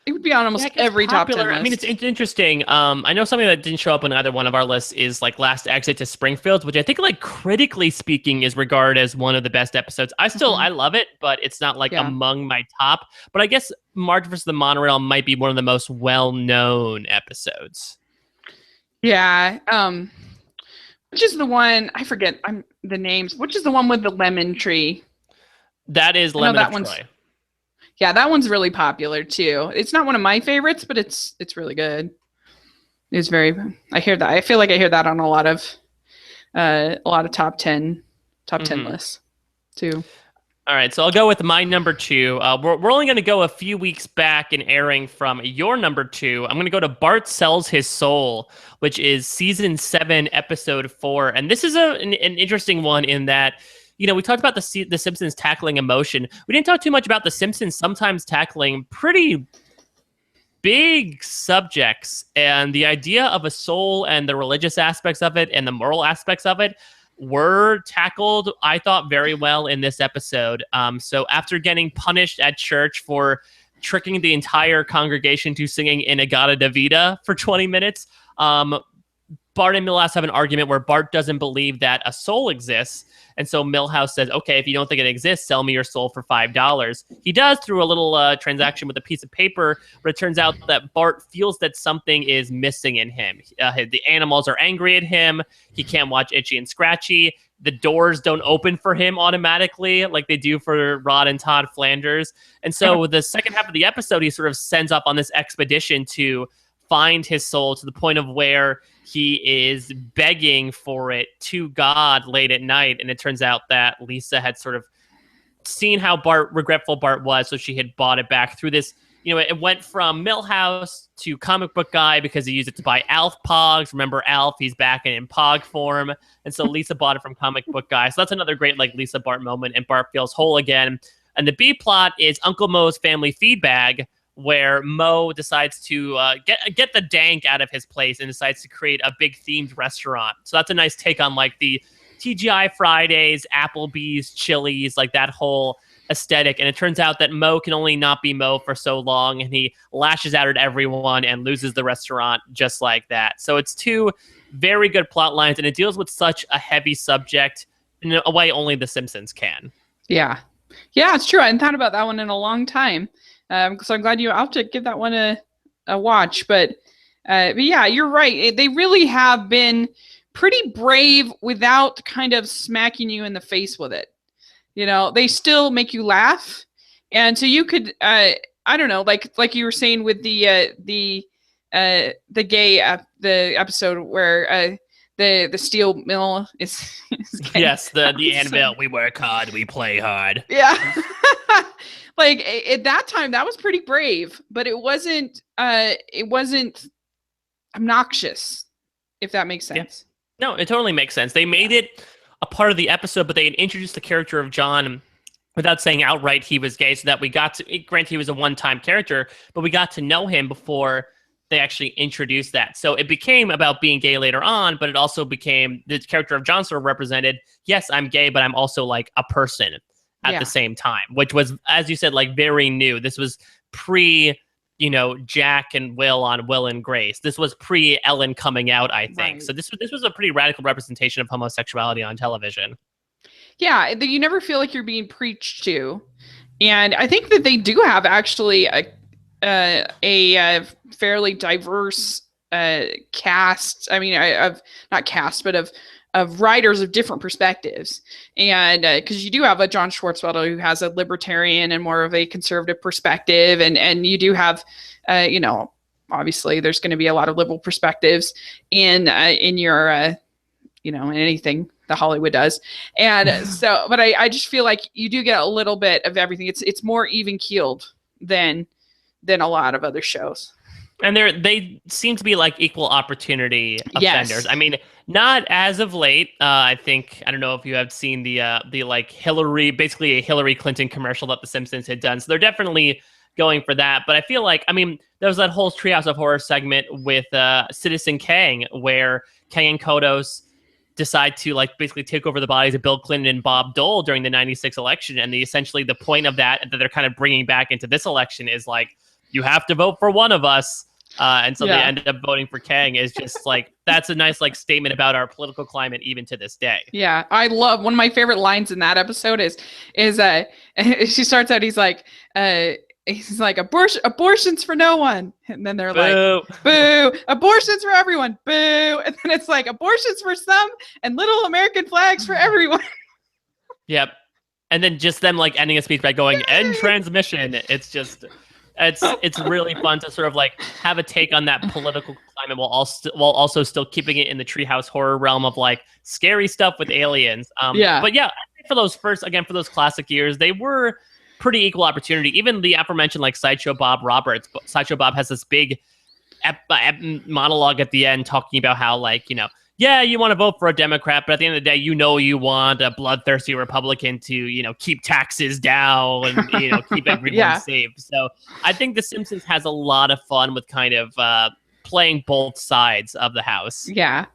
It would be on almost every popular, top 10 list. I mean, it's interesting. I know something that didn't show up on either one of our lists is, like, Last Exit to Springfield, which I think, like, critically speaking, is regarded as one of the best episodes. I love it, but it's not, like, among my top. But I guess Marge vs. the Monorail might be one of the most well-known episodes. Yeah. Which is the one, I forget the names. Which is the one with the lemon tree? That is Lemon of Troy. Yeah, that one's really popular too. It's not one of my favorites, but it's really good. It's very. I hear that. I feel like I hear that on a lot of top 10 lists too. All right, so I'll go with my number 2. We're only going to go a few weeks back in airing from your number 2. I'm going to go to Bart Sells His Soul, which is season 7, episode 4. And this is an interesting one in that, we talked about the Simpsons tackling emotion. We didn't talk too much about the Simpsons sometimes tackling pretty big subjects, and the idea of a soul and the religious aspects of it and the moral aspects of it were tackled, I thought, very well in this episode. So after getting punished at church for tricking the entire congregation to singing Inagata Davida for 20 minutes, Bart and Milhouse have an argument where Bart doesn't believe that a soul exists. And so Milhouse says, okay, if you don't think it exists, sell me your soul for $5. He does through a little transaction with a piece of paper, but it turns out that Bart feels that something is missing in him. The animals are angry at him. He can't watch Itchy and Scratchy. The doors don't open for him automatically like they do for Rod and Todd Flanders. And so the second half of the episode, he sort of sends up on this expedition to find his soul to the point of where he is begging for it to God late at night. And it turns out that Lisa had sort of seen how regretful Bart was, so she had bought it back through this. It went from Milhouse to comic book guy because he used it to buy Alf Pogs. Remember Alf? He's back in Pog form. And so Lisa bought it from comic book guy. So that's another great Lisa Bart moment, and Bart feels whole again. And the B plot is Uncle Moe's family feed bag, where Moe decides to get the dank out of his place and decides to create a big themed restaurant. So that's a nice take on the TGI Fridays, Applebee's, Chili's, that whole aesthetic. And it turns out that Moe can only not be Moe for so long, and he lashes out at everyone and loses the restaurant just like that. So it's 2 very good plot lines, and it deals with such a heavy subject in a way only The Simpsons can. Yeah, it's true. I hadn't thought about that one in a long time. So I'm glad I'll have to give that one a watch. But yeah, you're right. They really have been pretty brave without kind of smacking you in the face with it. They still make you laugh. And so you could, I don't know, like you were saying with the gay, the episode where the steel mill is yes, the anvil. We work hard, we play hard. Yeah. At that time, that was pretty brave, but it wasn't obnoxious, if that makes sense. Yeah. No, it totally makes sense. They made it a part of the episode, but they had introduced the character of John without saying outright he was gay, so that we got to, granted he was a one-time character, but we got to know him before they actually introduced that. So it became about being gay later on, but it also became the character of John sort of represented, yes, I'm gay, but I'm also a person at the same time, which was, as you said, very new. This was pre, Jack and Will on Will and Grace. This was pre Ellen coming out, I think. Right. So this was a pretty radical representation of homosexuality on television. Yeah, you never feel like you're being preached to. And I think that they do have actually a fairly diverse cast. I mean, not cast, but of writers of different perspectives. And because you do have a John Swartzwelder who has a libertarian and more of a conservative perspective. And you do have, obviously there's going to be a lot of liberal perspectives in your, in anything that Hollywood does. And so, but I just feel like you do get a little bit of everything. It's more even keeled than a lot of other shows. And they seem to be equal opportunity offenders. Yes. I mean, not as of late. I don't know if you have seen the Hillary, basically a Hillary Clinton commercial that The Simpsons had done. So they're definitely going for that. But I feel there was that whole Treehouse of Horror segment with Citizen Kang, where Kang and Kodos decide to basically take over the bodies of Bill Clinton and Bob Dole during the 96 election. And essentially the point of that they're kind of bringing back into this election is you have to vote for one of us. And so they ended up voting for Kang. Is just that's a nice statement about our political climate even to this day. Yeah, I love one of my favorite lines in that episode is she starts out, he's like abortions for no one, and then they're boo. Boo, abortions for everyone, boo, and then it's abortions for some and little American flags for everyone. Yep. And then just them ending a speech by going end transmission. It's just it's really fun to sort of have a take on that political climate while also still keeping it in the Treehouse Horror realm of scary stuff with aliens. But yeah, I for those classic years, they were pretty equal opportunity. Even the aforementioned like Sideshow Bob Roberts. Sideshow Bob has this big monologue at the end talking about how, like, you know, yeah, you want to vote for a Democrat, but at the end of the day, you know, you want a bloodthirsty Republican to, you know, keep taxes down and, you know, keep everyone safe. So I think The Simpsons has a lot of fun with kind of playing both sides of the house. Yeah.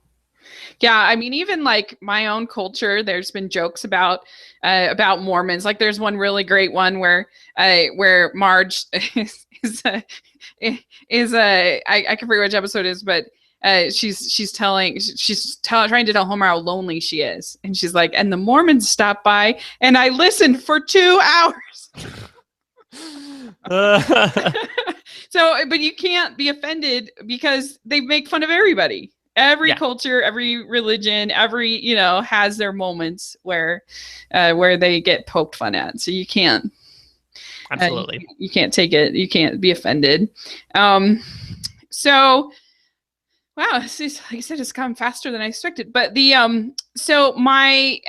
Yeah, I mean, even like my own culture, there's been jokes about Mormons. Like, there's one really great one where Marge I can forget which episode it is, but she's trying to tell Homer how lonely she is, and she's like, and the Mormons stopped by, and I listened for 2 hours. So, but you can't be offended because they make fun of everybody. Every culture, every religion, every, you know, has their moments where they get poked fun at. So you can't. Absolutely. You can't take it. You can't be offended. So, wow, like I said, it's come faster than I expected. But so my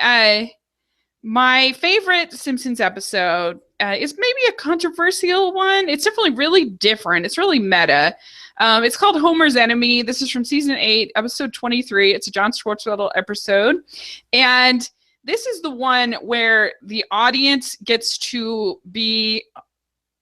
favorite Simpsons episode is maybe a controversial one. It's definitely really different. It's really meta. It's called Homer's Enemy. This is from season 8, episode 23. It's a John Swartzwelder episode. And this is the one where the audience gets to be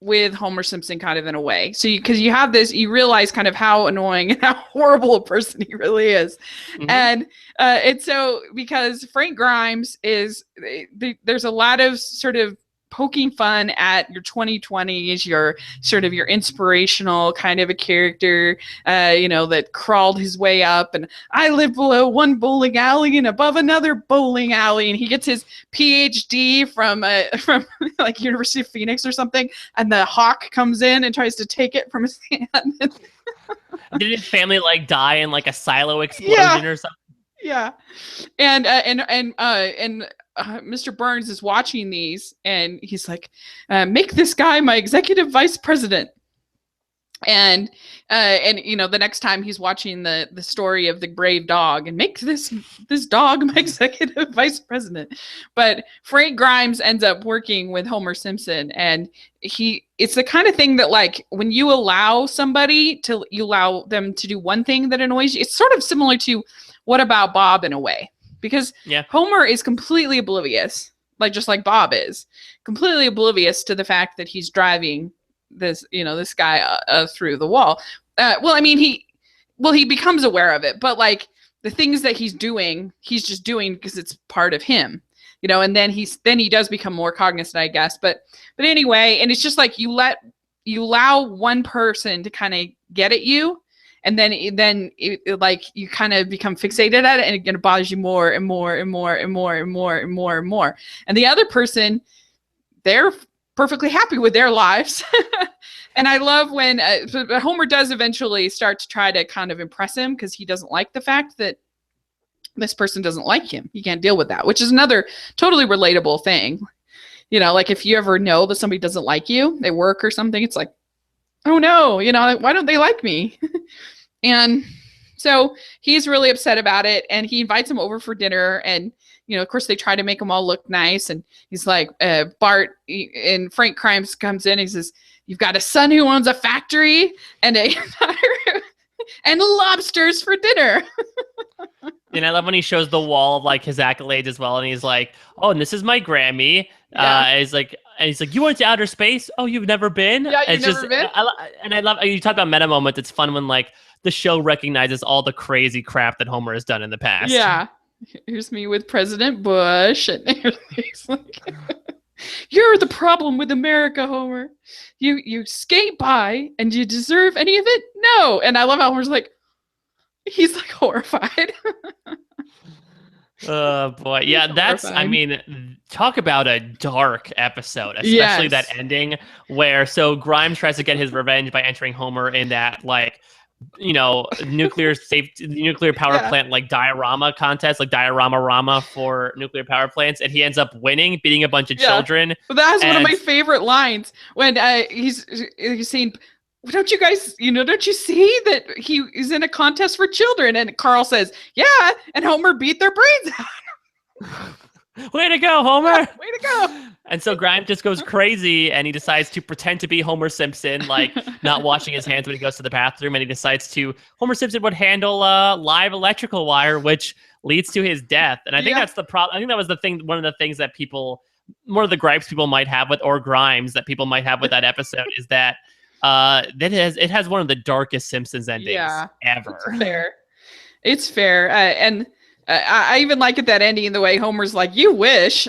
with Homer Simpson kind of in a way. So because you have this, you realize kind of how annoying and how horrible a person he really is. Mm-hmm. And it's so because Frank Grimes is, there's a lot of sort of poking fun at your 2020s, your sort of your inspirational kind of a character, you know, that crawled his way up, and I live below one bowling alley and above another bowling alley, and he gets his PhD from like University of Phoenix or something, and the hawk comes in and tries to take it from his hand. Did his family like die in like a silo explosion or something? Yeah, and Mr. Burns is watching these, and he's like, "Make this guy my executive vice president." And you know, the next time he's watching the story of the brave dog, and make this dog my executive vice president. But Frank Grimes ends up working with Homer Simpson, and it's the kind of thing that, like, when you allow somebody to, you allow them to do one thing that annoys you, it's sort of similar to What About Bob in a way. Because Homer is completely oblivious, just like Bob is, completely oblivious to the fact that he's driving this guy through the wall. He becomes aware of it, but like the things that he's just doing because it's part of him, you know. And then he does become more cognizant, I guess. But anyway, and it's just like you allow one person to kind of get at you. And then like you kind of become fixated at it, and it bothers you more and more and more and more and more and more and more. And the other person, they're perfectly happy with their lives. And I love when Homer does eventually start to try to kind of impress him, because he doesn't like the fact that this person doesn't like him. He can't deal with that, which is another totally relatable thing. You know, like if you ever know that somebody doesn't like you at work or something, it's like, oh no, you know, why don't they like me? And so he's really upset about it, and he invites him over for dinner. And, you know, of course they try to make him all look nice. And he's like, Bart and Frank Grimes comes in, and he says, "You've got a son who owns a factory and and lobsters for dinner." And I love when he shows the wall of like his accolades as well. And he's like, "Oh, and this is my Grammy." Yeah. He's like, "You went to outer space? Oh, you've never been?" Yeah, you've never been. I love, you talk about meta moments. It's fun when like the show recognizes all the crazy crap that Homer has done in the past. Yeah. Here's me with President Bush. And he's like, "You're the problem with America, Homer. You skate by, and do you deserve any of it? No." And I love how Homer's like, he's like horrified. Oh boy. Yeah, that's horrifying. I mean, talk about a dark episode, especially that ending where Grimes tries to get his revenge by entering Homer in that, like, you know, nuclear power plant like diorama contest, like diorama for nuclear power plants, and he ends up winning, beating a bunch of children. But that has one of my favorite lines when he's saying, "Don't you guys, don't you see that he is in a contest for children?" And Carl says, "Yeah," and Homer beat their brains out. Way to go, Homer! Way to go! And so Grimes just goes crazy, and he decides to pretend to be Homer Simpson, like not washing his hands when he goes to the bathroom, and he decides Homer Simpson would handle live electrical wire, which leads to his death. And I think that's the problem. I think that was one of the things that one of the gripes people might have with, or Grimes that people might have with that episode is that it has one of the darkest Simpsons endings ever. It's fair. And I even like it, that ending, the way Homer's like, "You wish."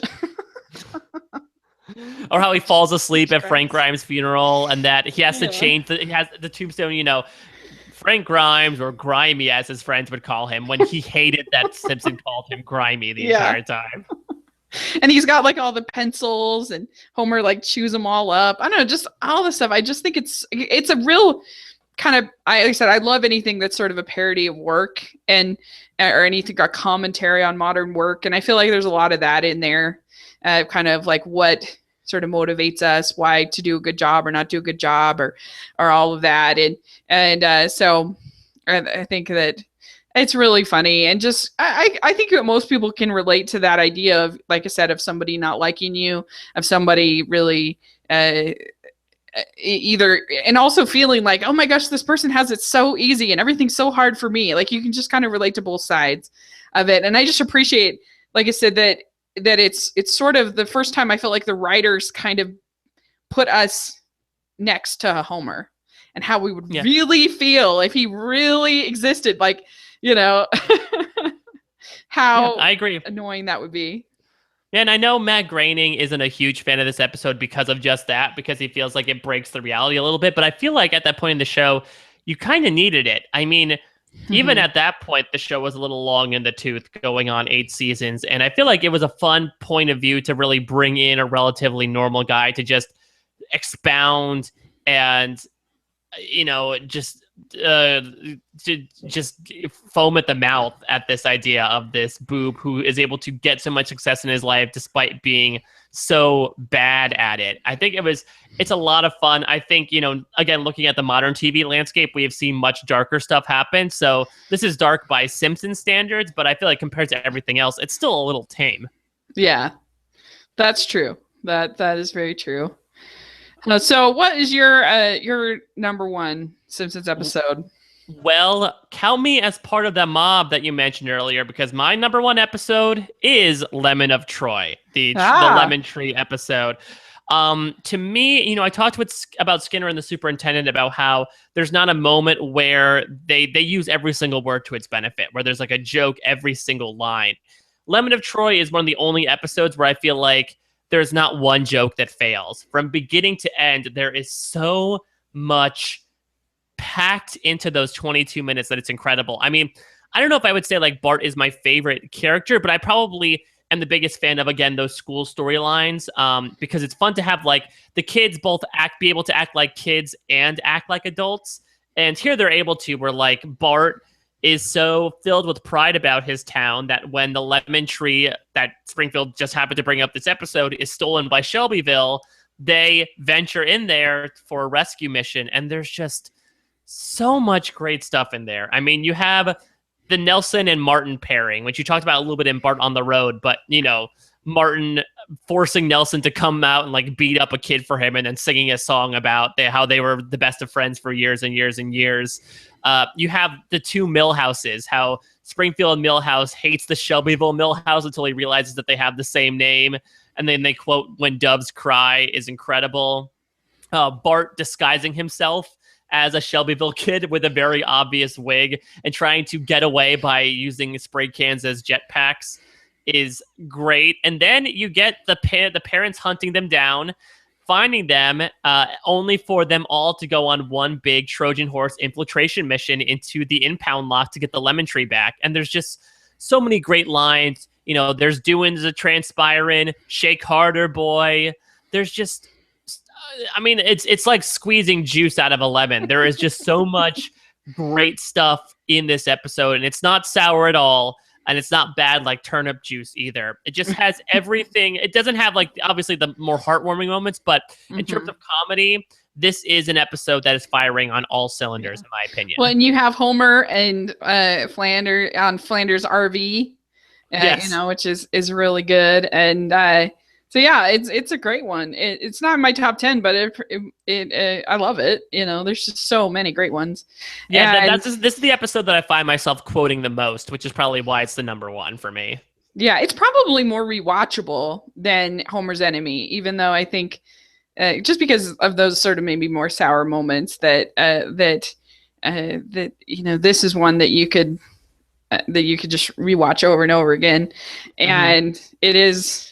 Or how he falls asleep at Frank Grimes' funeral, and that he has to change he has the tombstone, Frank Grimes, or Grimy as his friends would call him, when he hated that Simpson called him Grimy the entire time. And he's got like all the pencils, and Homer like chews them all up. I don't know, just all the stuff. I just think it's a real kind of, like I said, I love anything that's sort of a parody of work, or anything, a commentary on modern work. And I feel like there's a lot of that in there, kind of like what sort of motivates us, why to do a good job or not do a good job, or all of that. So I think that it's really funny, and just I think that most people can relate to that idea of, like I said, of somebody not liking you, of somebody really either, and also feeling like, oh my gosh, this person has it so easy and everything's so hard for me. Like, you can just kind of relate to both sides of it. And I just appreciate, like I said, that it's sort of the first time I felt like the writers kind of put us next to Homer, and how we would really feel if he really existed. Like, how I agree. Annoying that would be. Yeah, and I know Matt Groening isn't a huge fan of this episode because of just that, because he feels like it breaks the reality a little bit. But I feel like at that point in the show, you kind of needed it. I mean, even at that point, the show was a little long in the tooth, going on 8 seasons. And I feel like it was a fun point of view to really bring in a relatively normal guy to just expound and, just foam at the mouth at this idea of this boob who is able to get so much success in his life despite being so bad at it. I think it's a lot of fun. I think, again, looking at the modern TV landscape, we have seen much darker stuff happen. So this is dark by Simpson standards, but I feel like compared to everything else, it's still a little tame. Yeah, that's true. That is very true. So what is your number one Simpsons episode? Well, count me as part of that mob that you mentioned earlier, because my number one episode is Lemon of Troy, the Lemon Tree episode. To me, I talked about Skinner and the superintendent about how there's not a moment where they use every single word to its benefit, where there's like a joke every single line. Lemon of Troy is one of the only episodes where I feel like there's not one joke that fails. From beginning to end, there is so much packed into those 22 minutes that it's incredible. I mean, I don't know if I would say like Bart is my favorite character, but I probably am the biggest fan of, again, those school storylines, because it's fun to have like the kids both be able to act like kids and act like adults. And here they're able to, where like Bart is so filled with pride about his town that when the lemon tree that Springfield just happened to bring up this episode is stolen by Shelbyville, they venture in there for a rescue mission. And there's just so much great stuff in there. I mean, you have the Nelson and Martin pairing, which you talked about a little bit in Bart on the Road, but, Martin forcing Nelson to come out and like beat up a kid for him and then singing a song about how they were the best of friends for years and years and years. You have the two Millhouses, how Springfield Millhouse hates the Shelbyville Millhouse until he realizes that they have the same name. And then they quote, "When doves cry" is incredible. Bart disguising himself as a Shelbyville kid with a very obvious wig and trying to get away by using spray cans as jetpacks is great. And then you get the parents hunting them down, finding them, only for them all to go on one big Trojan horse infiltration mission into the impound lot to get the lemon tree back. And there's just so many great lines. There's doings a transpiring, shake harder, boy. There's just, I mean, it's like squeezing juice out of a lemon. There is just so much great stuff in this episode, and it's not sour at all. And it's not bad like turnip juice either. It just has everything. It doesn't have like obviously the more heartwarming moments, but in terms of comedy, this is an episode that is firing on all cylinders, in my opinion. Well, and you have Homer and Flanders on Flanders' RV, Yes. which is really good. And so yeah, it's a great one. It's not in my top 10, but I love it. There's just so many great ones. Yeah, And this is the episode that I find myself quoting the most, which is probably why it's the number one for me. yeah, it's probably more rewatchable than Homer's Enemy, even though I think just because of those sort of maybe more sour moments that this is one that you could just rewatch over and over again. And it is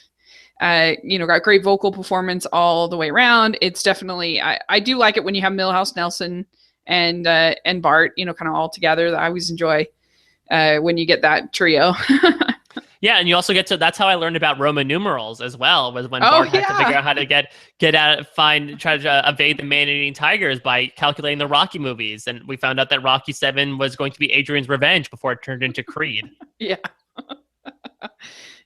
got great vocal performance all the way around. It's definitely I do like it when you have Milhouse Nelson and Bart, kind of all together. I always enjoy when you get that trio. Yeah, and you also get to, that's how I learned about Roman numerals as well, was when Bart had to figure out how to get out, try to evade the man-eating tigers by calculating the Rocky movies. And we found out that Rocky 7 was going to be Adrian's revenge before it turned into Creed. Yeah.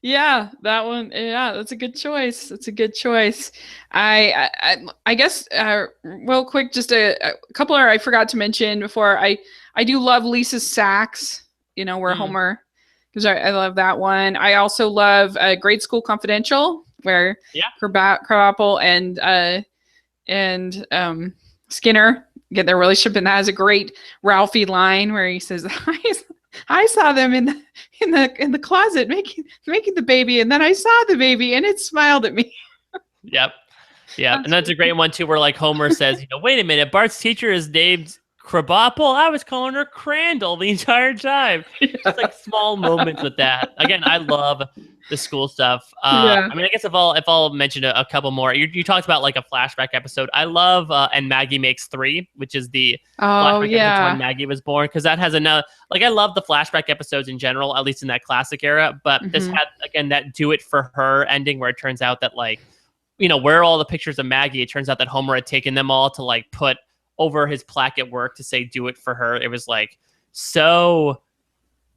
Yeah, that one. Yeah, that's a good choice. That's a good choice. I guess real quick, just a couple I forgot to mention before. I do love Lisa's sax. Where Homer, because I love that one. I also love Grade School Confidential, where Krabappel and Skinner get their relationship, and that has a great Ralphie line where he says, I saw them in the closet making the baby, and then I saw the baby and it smiled at me. Yep. Yeah. And that's a great one too, where like Homer says, wait a minute, Bart's teacher is named Krabappel. I was calling her Crandall the entire time. Just like small moments with that. Again, I love the school stuff. I mean, I guess if I'll mention a couple more, you talked about like a flashback episode. I love And Maggie Makes Three, which is the flashback episode when Maggie was born, because that has another, like, I love the flashback episodes in general, at least in that classic era. But this had, again, that do it for her ending, where it turns out that, like, where are all the pictures of Maggie? It turns out that Homer had taken them all to like put over his plaque at work to say do it for her. It was like so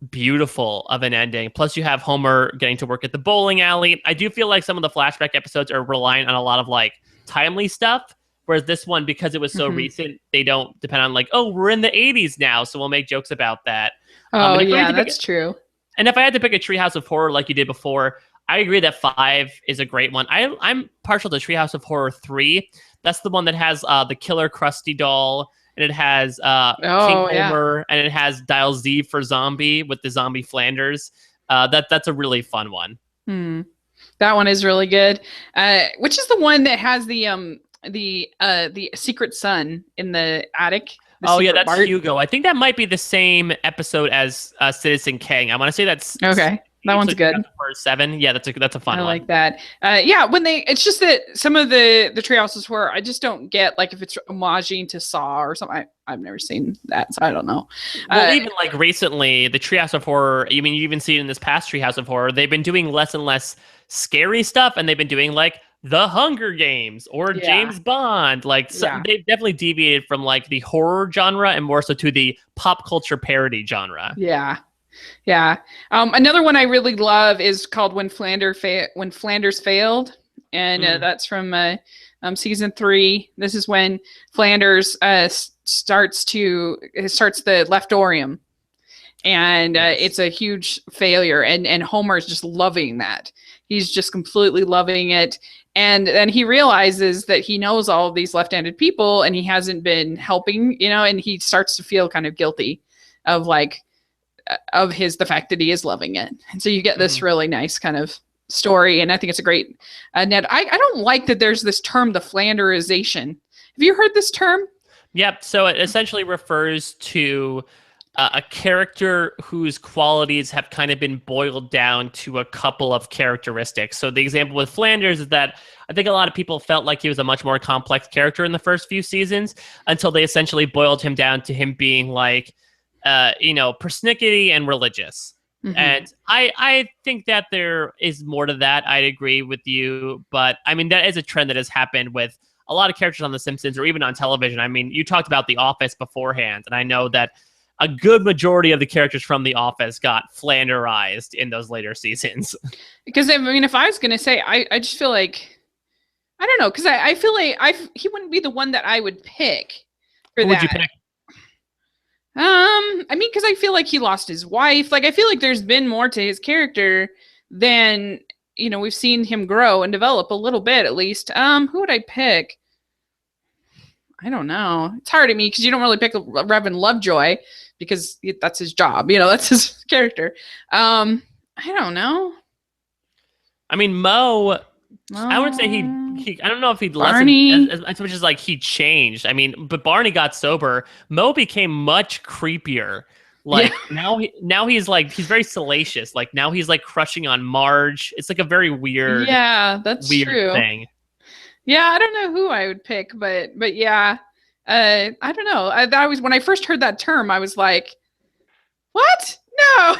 beautiful of an ending. Plus you have Homer getting to work at the bowling alley. I do feel like some of the flashback episodes are relying on a lot of like timely stuff, whereas this one, because it was so recent, they don't depend on like, oh, we're in the 80s now, so we'll make jokes about that. That's true. And if I had to pick a Treehouse of Horror like you did before, I agree that 5 is a great one. I'm partial to Treehouse of Horror 3. That's the one that has the killer Krusty doll, and it has King Homer, and it has Dial Z for zombie with the zombie Flanders. That's a really fun one. That one is really good. Which is the one that has the secret son in the attic? That's Bart? Hugo. I think that might be the same episode as Citizen Kang. I want to say that's okay. That one's good. 7. Yeah, that's a fun one. I like that. It's just that some of the treehouses where I just don't get, like, if it's homaging to Saw or something. I've never seen that, so I don't know. Well, even like recently, the Treehouse of Horror, you even see it in this past Treehouse of Horror, they've been doing less and less scary stuff, and they've been doing like The Hunger Games or James Bond. Like, they've definitely deviated from like the horror genre and more so to the pop culture parody genre. Yeah. Yeah. Another one I really love is called When Flanders Failed. And that's from season 3. This is when Flanders starts the Leftorium. And it's a huge failure. And Homer's just loving that. He's just completely loving it. And then he realizes that he knows all of these left-handed people and he hasn't been helping, and he starts to feel kind of guilty of the fact that he is loving it. And so you get this really nice kind of story. And I think it's a great net. I don't like that there's this term, the Flanderization. Have you heard this term? Yep. So it essentially refers to a character whose qualities have kind of been boiled down to a couple of characteristics. So the example with Flanders is that I think a lot of people felt like he was a much more complex character in the first few seasons until they essentially boiled him down to him being like, persnickety and religious. And I think that there is more to that. I'd agree with you. But I mean, that is a trend that has happened with a lot of characters on The Simpsons or even on television. I mean, you talked about The Office beforehand, and I know that a good majority of the characters from The Office got Flanderized in those later seasons. Because, I mean, if I was going to say, I just feel like, I don't know, because I feel like he wouldn't be the one that I would pick for that. Who would you pick? I mean, because I feel like he lost his wife. Like, I feel like there's been more to his character than, we've seen him grow and develop a little bit at least. Who would I pick? I don't know. It's hard to me because you don't really pick Reverend Lovejoy because that's his job. That's his character. I don't know. I mean, Mo, I would say I don't know if he'd Barney. lessened as much as like he changed. I mean, but Barney got sober. Mo became much creepier. Like now he's like he's very salacious. Like now he's like crushing on Marge. It's like a very weird, that's weird true. thing. Yeah, I don't know who I would pick, but yeah, I don't know. That was when I first heard that term, I was like, what? No.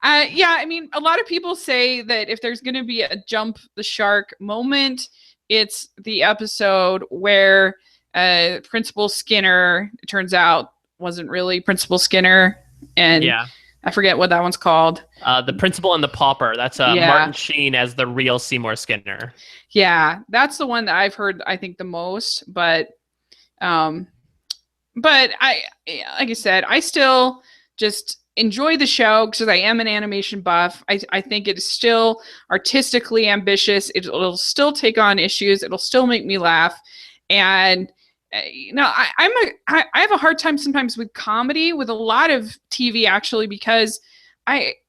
Yeah, I mean, a lot of people say that if there's going to be a jump the shark moment, it's the episode where Principal Skinner, it turns out, wasn't really Principal Skinner. And yeah. I forget what that one's called. The Principal and the Pauper. That's Martin Sheen as the real Seymour Skinner. Yeah, that's the one that I've heard, I think, the most. But I, like I said, I still just enjoy the show because I am an animation buff. I think it's still artistically ambitious. It'll still take on issues. It'll still make me laugh. And I have a hard time sometimes with comedy with a lot of TV actually because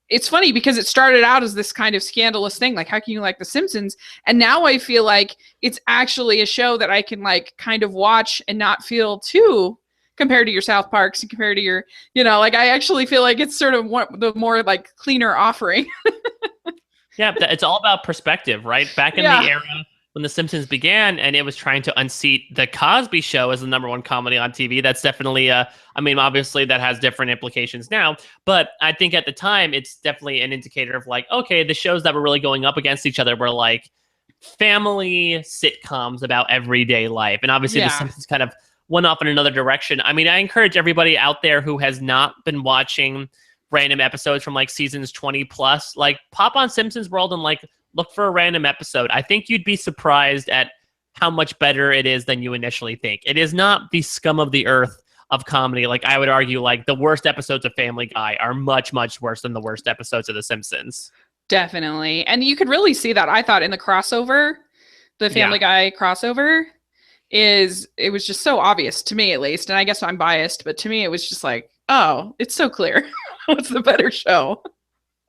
it's funny because it started out as this kind of scandalous thing, like how can you like The Simpsons? And now I feel like it's actually a show that I can like kind of watch and not feel too compared to your South Parks and compared to your, like I actually feel like it's sort of the more like cleaner offering. Yeah, it's all about perspective, right? Back in the era when The Simpsons began and it was trying to unseat The Cosby Show as the number one comedy on TV, that's definitely, I mean, obviously that has different implications now, but I think at the time it's definitely an indicator of like, okay, the shows that were really going up against each other were like family sitcoms about everyday life. And obviously The Simpsons kind of went off in another direction. I mean, I encourage everybody out there who has not been watching random episodes from like seasons 20 plus, like pop on Simpsons World and like look for a random episode. I think you'd be surprised at how much better it is than you initially think. It is not the scum of the earth of comedy. Like I would argue like the worst episodes of Family Guy are much, much worse than the worst episodes of The Simpsons. Definitely. And you could really see that, I thought, in the crossover, the Family Guy crossover. It was just so obvious to me, at least, and I guess I'm biased, but to me it was just like, oh, it's so clear. What's the better show?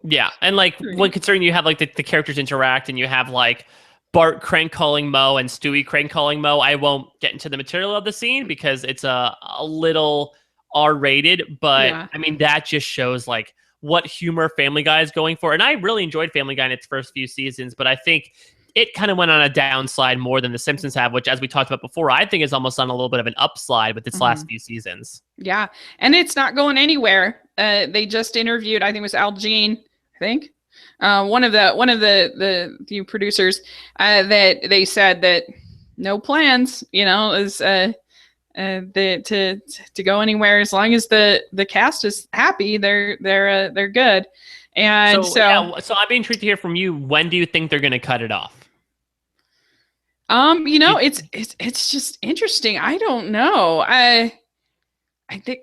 Yeah, and like when considering you have like the characters interact and you have like Bart crank calling Mo and Stewie crank calling Mo, I won't get into the material of the scene because it's a little R-rated, but I mean that just shows like what humor Family Guy is going for. And I really enjoyed Family Guy in its first few seasons, but I think it kind of went on a downslide more than The Simpsons have, which, as we talked about before, I think is almost on a little bit of an upslide with its last few seasons. Yeah, and it's not going anywhere. They just interviewed, I think it was Al Jean, I think, one of the producers, that they said that no plans, is to go anywhere as long as the cast is happy. They're good. And so I'd be intrigued to hear from you. When do you think they're going to cut it off? It's just interesting. I don't know. I think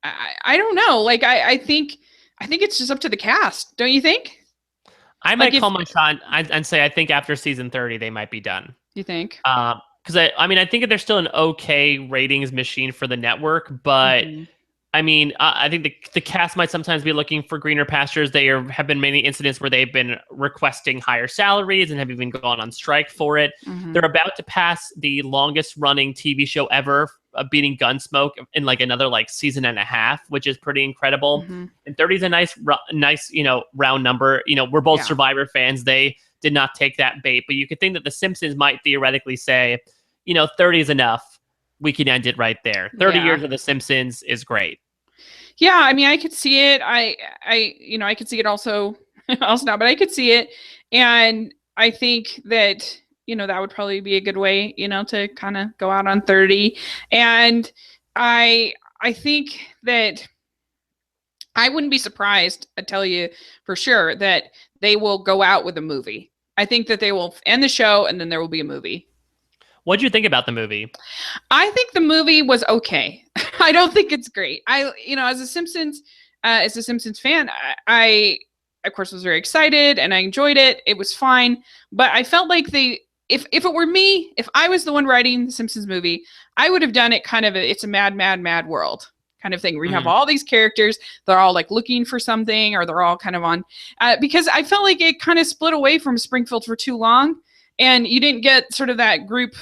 I don't know. Like I think it's just up to the cast. Don't you think? I might call my shot and say I think after season 30 they might be done. You think? Because I mean I think they're still an okay ratings machine for the network, but. I mean, I think the cast might sometimes be looking for greener pastures. Have been many incidents where they've been requesting higher salaries and have even gone on strike for it. They're about to pass the longest running TV show ever, beating Gunsmoke in like another like season and a half, which is pretty incredible. And 30 is a nice, round number. We're both Survivor fans. They did not take that bait, but you could think that The Simpsons might theoretically say, 30 is enough. We can end it right there. 30 years of The Simpsons is great. Yeah, I mean, I could see it. I could see it also not, but I could see it. And I think that, that would probably be a good way, to kind of go out on 30. And I think that I wouldn't be surprised, I tell you for sure, that they will go out with a movie. I think that they will end the show and then there will be a movie. What'd you think about the movie? I think the movie was okay. I don't think it's great. As a Simpsons fan, I of course was very excited and I enjoyed it. It was fine, but I felt like if it were me, if I was the one writing the Simpsons movie, I would have done it kind of it's a mad, mad, mad world kind of thing where you have all these characters, they're all like looking for something, or they're all kind of on, because I felt like it kind of split away from Springfield for too long, and you didn't get sort of that group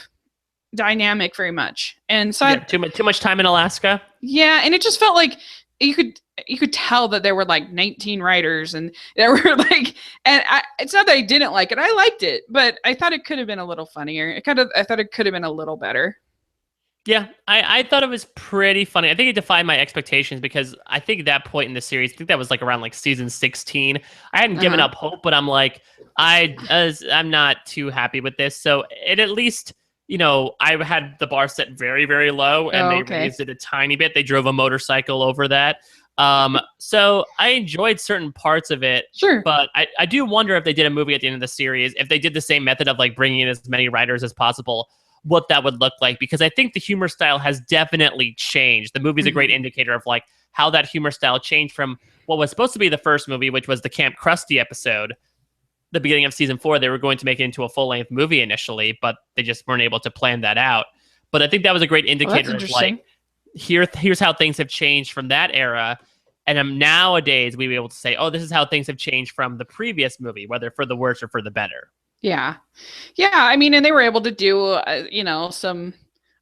dynamic very much. And so too much time in Alaska. Yeah, and it just felt like you could tell that there were like 19 writers, and there were like, it's not that I didn't like it. I liked it, but I thought it could have been a little funnier. I thought it could have been a little better. Yeah, I thought it was pretty funny. I think it defied my expectations because I think at that point in the series, I think that was like around like season 16. I hadn't given up hope, but I'm like, I'm not too happy with this. So it at least, I had the bar set very, very low, and they raised it a tiny bit. They drove a motorcycle over that. So I enjoyed certain parts of it. Sure. But I do wonder if they did a movie at the end of the series, if they did the same method of like bringing in as many writers as possible, what that would look like, because I think the humor style has definitely changed. The movie's a great indicator of like how that humor style changed from what was supposed to be the first movie, which was the Camp Krusty episode. The beginning of season 4, they were going to make it into a full-length movie initially, but they just weren't able to plan that out. But I think that was a great indicator of like, here's how things have changed from that era. And nowadays we'd be able to say, oh, this is how things have changed from the previous movie, whether for the worse or for the better. Yeah. I mean, and they were able to do,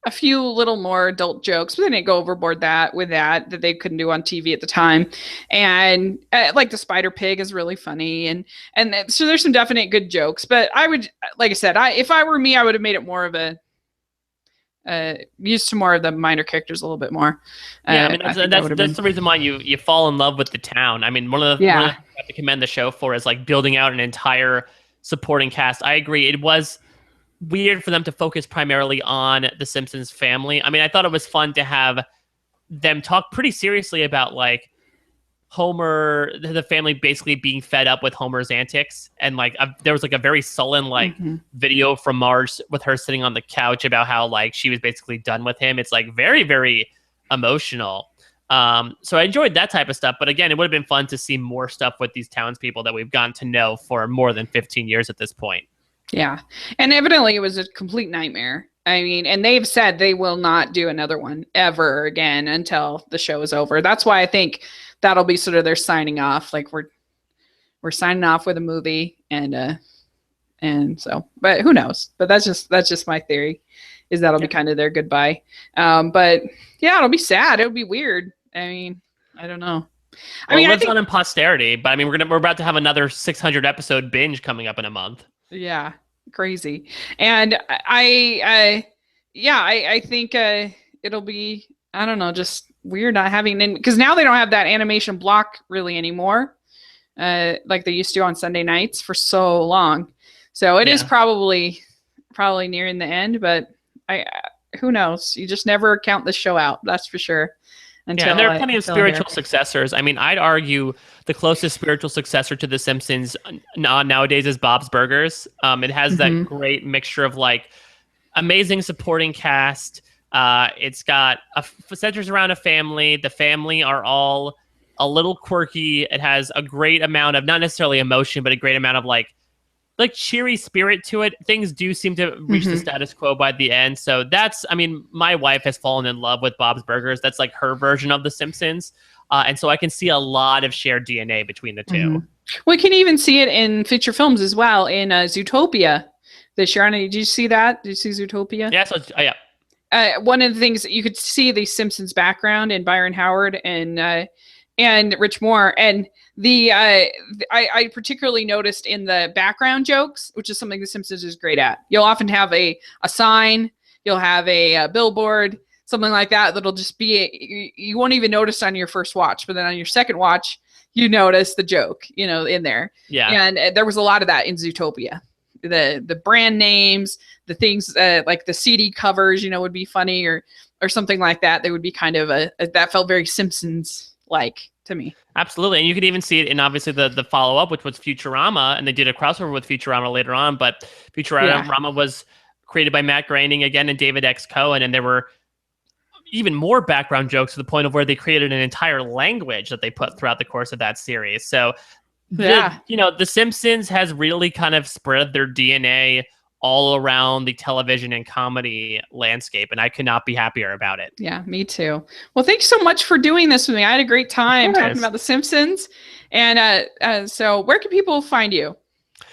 a few little more adult jokes, but they didn't go overboard that they couldn't do on TV at the time. And like the Spider Pig is really funny, and so there's some definite good jokes. But I would, like I said, if I were me, I would have made it more of a used to more of the minor characters a little bit more. Yeah, I mean that's the reason why you fall in love with the town. I mean, one of the things I have to commend the show for is like building out an entire supporting cast. I agree. It was weird for them to focus primarily on the Simpsons family. I mean, I thought it was fun to have them talk pretty seriously about like Homer, the family basically being fed up with Homer's antics. And like there was like a very sullen like video from Marge with her sitting on the couch about how like she was basically done with him. It's like very, very emotional. So I enjoyed that type of stuff. But again, it would have been fun to see more stuff with these townspeople that we've gotten to know for more than 15 years at this point. Yeah. And evidently it was a complete nightmare. I mean, and they've said they will not do another one ever again until the show is over. That's why I think that'll be sort of their signing off. Like we're signing off with a movie, and so, but who knows? But that's just my theory, is that'll be kind of their goodbye. But yeah, it'll be sad. It'll be weird. I mean, I don't know. I mean, lives on in posterity, but I mean, we're about to have another 600 episode binge coming up in a month. Yeah, crazy. And I think it'll be, I don't know, just weird not having, because now they don't have that animation block really anymore, like they used to on Sunday nights for so long. So it is probably nearing the end, but who knows? You just never count this show out. That's for sure. And there are plenty of spiritual successors. I mean, I'd argue the closest spiritual successor to The Simpsons nowadays is Bob's Burgers. It has that great mixture of like amazing supporting cast. It's got centers around a family. The family are all a little quirky. It has a great amount of, not necessarily emotion, but a great amount of like cheery spirit to it. Things do seem to reach the status quo by the end. So I mean, my wife has fallen in love with Bob's Burgers. That's like her version of The Simpsons. And so I can see a lot of shared DNA between the two. We can even see it in feature films as well, in Zootopia this year. Did you see that? Did you see Zootopia? Yeah. So, yeah. One of the things that you could see the Simpsons background in Byron Howard and Rich Moore, and I particularly noticed in the background jokes, which is something The Simpsons is great at. You'll often have a sign, you'll have a billboard, something like that. That'll just be you won't even notice on your first watch, but then on your second watch, you notice the joke, in there. Yeah, and there was a lot of that in Zootopia. The brand names, the things like the CD covers, would be funny or something like that. They would be kind of that felt very Simpsons like to me. Absolutely. And you could even see it in obviously the follow-up, which was Futurama, and they did a crossover with Futurama later on, but Futurama was created by Matt Groening again and David X. Cohen, and there were even more background jokes to the point of where they created an entire language that they put throughout the course of that series. So, Yeah. The Simpsons has really kind of spread their DNA all around the television and comedy landscape, and I could not be happier about it. Yeah, me too. Well, thank you so much for doing this with me. I had a great time talking about The Simpsons. And so where can people find you?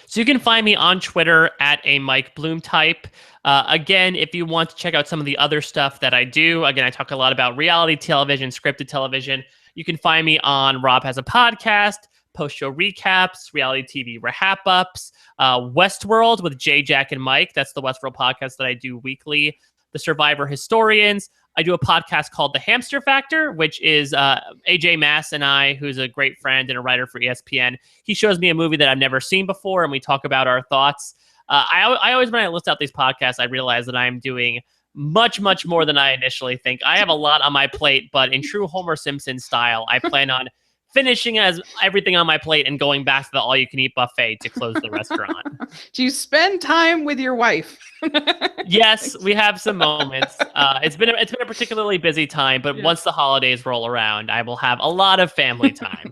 So you can find me on Twitter at a Mike Bloom type. Again, if you want to check out some of the other stuff that I do, again, I talk a lot about reality television, scripted television. You can find me on Rob Has a Podcast, post-show recaps, reality TV wrap-ups, Westworld with Jay, Jack, and Mike. That's the Westworld podcast that I do weekly. The Survivor Historians. I do a podcast called The Hamster Factor, which is AJ Mass and I, who's a great friend and a writer for ESPN. He shows me a movie that I've never seen before, and we talk about our thoughts. I always, when I list out these podcasts, I realize that I'm doing much, much more than I initially think. I have a lot on my plate, but in true Homer Simpson style, I plan on finishing as everything on my plate and going back to the all-you-can-eat buffet to close the restaurant. Do you spend time with your wife? Yes, we have some moments. It's been a particularly busy time, but once the holidays roll around, I will have a lot of family time.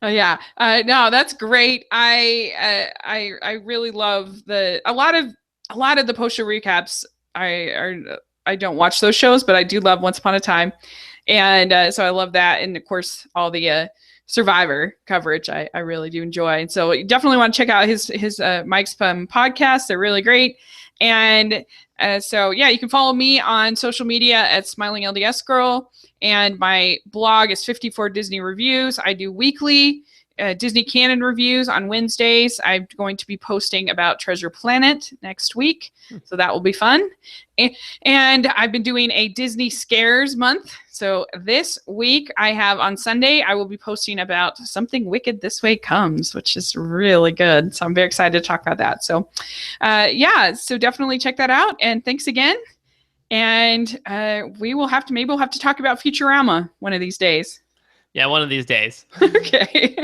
Oh yeah, no, that's great. I really love a lot of the post show recaps. I don't watch those shows, but I do love Once Upon a Time, and so I love that, and of course all the Survivor coverage I really do enjoy. And so you definitely want to check out his Mike's podcasts. They're really great. And so yeah, you can follow me on social media at Smiling LDS Girl, and my blog is 54 Disney Reviews. I do weekly Disney Canon reviews on Wednesdays. I'm going to be posting about Treasure Planet next week, so that will be fun. And I've been doing a Disney Scares month. So this week I have on Sunday, I will be posting about Something Wicked This Way Comes, which is really good. So I'm very excited to talk about that. So so definitely check that out. And thanks again. And maybe we'll have to talk about Futurama one of these days. Yeah, one of these days. Okay.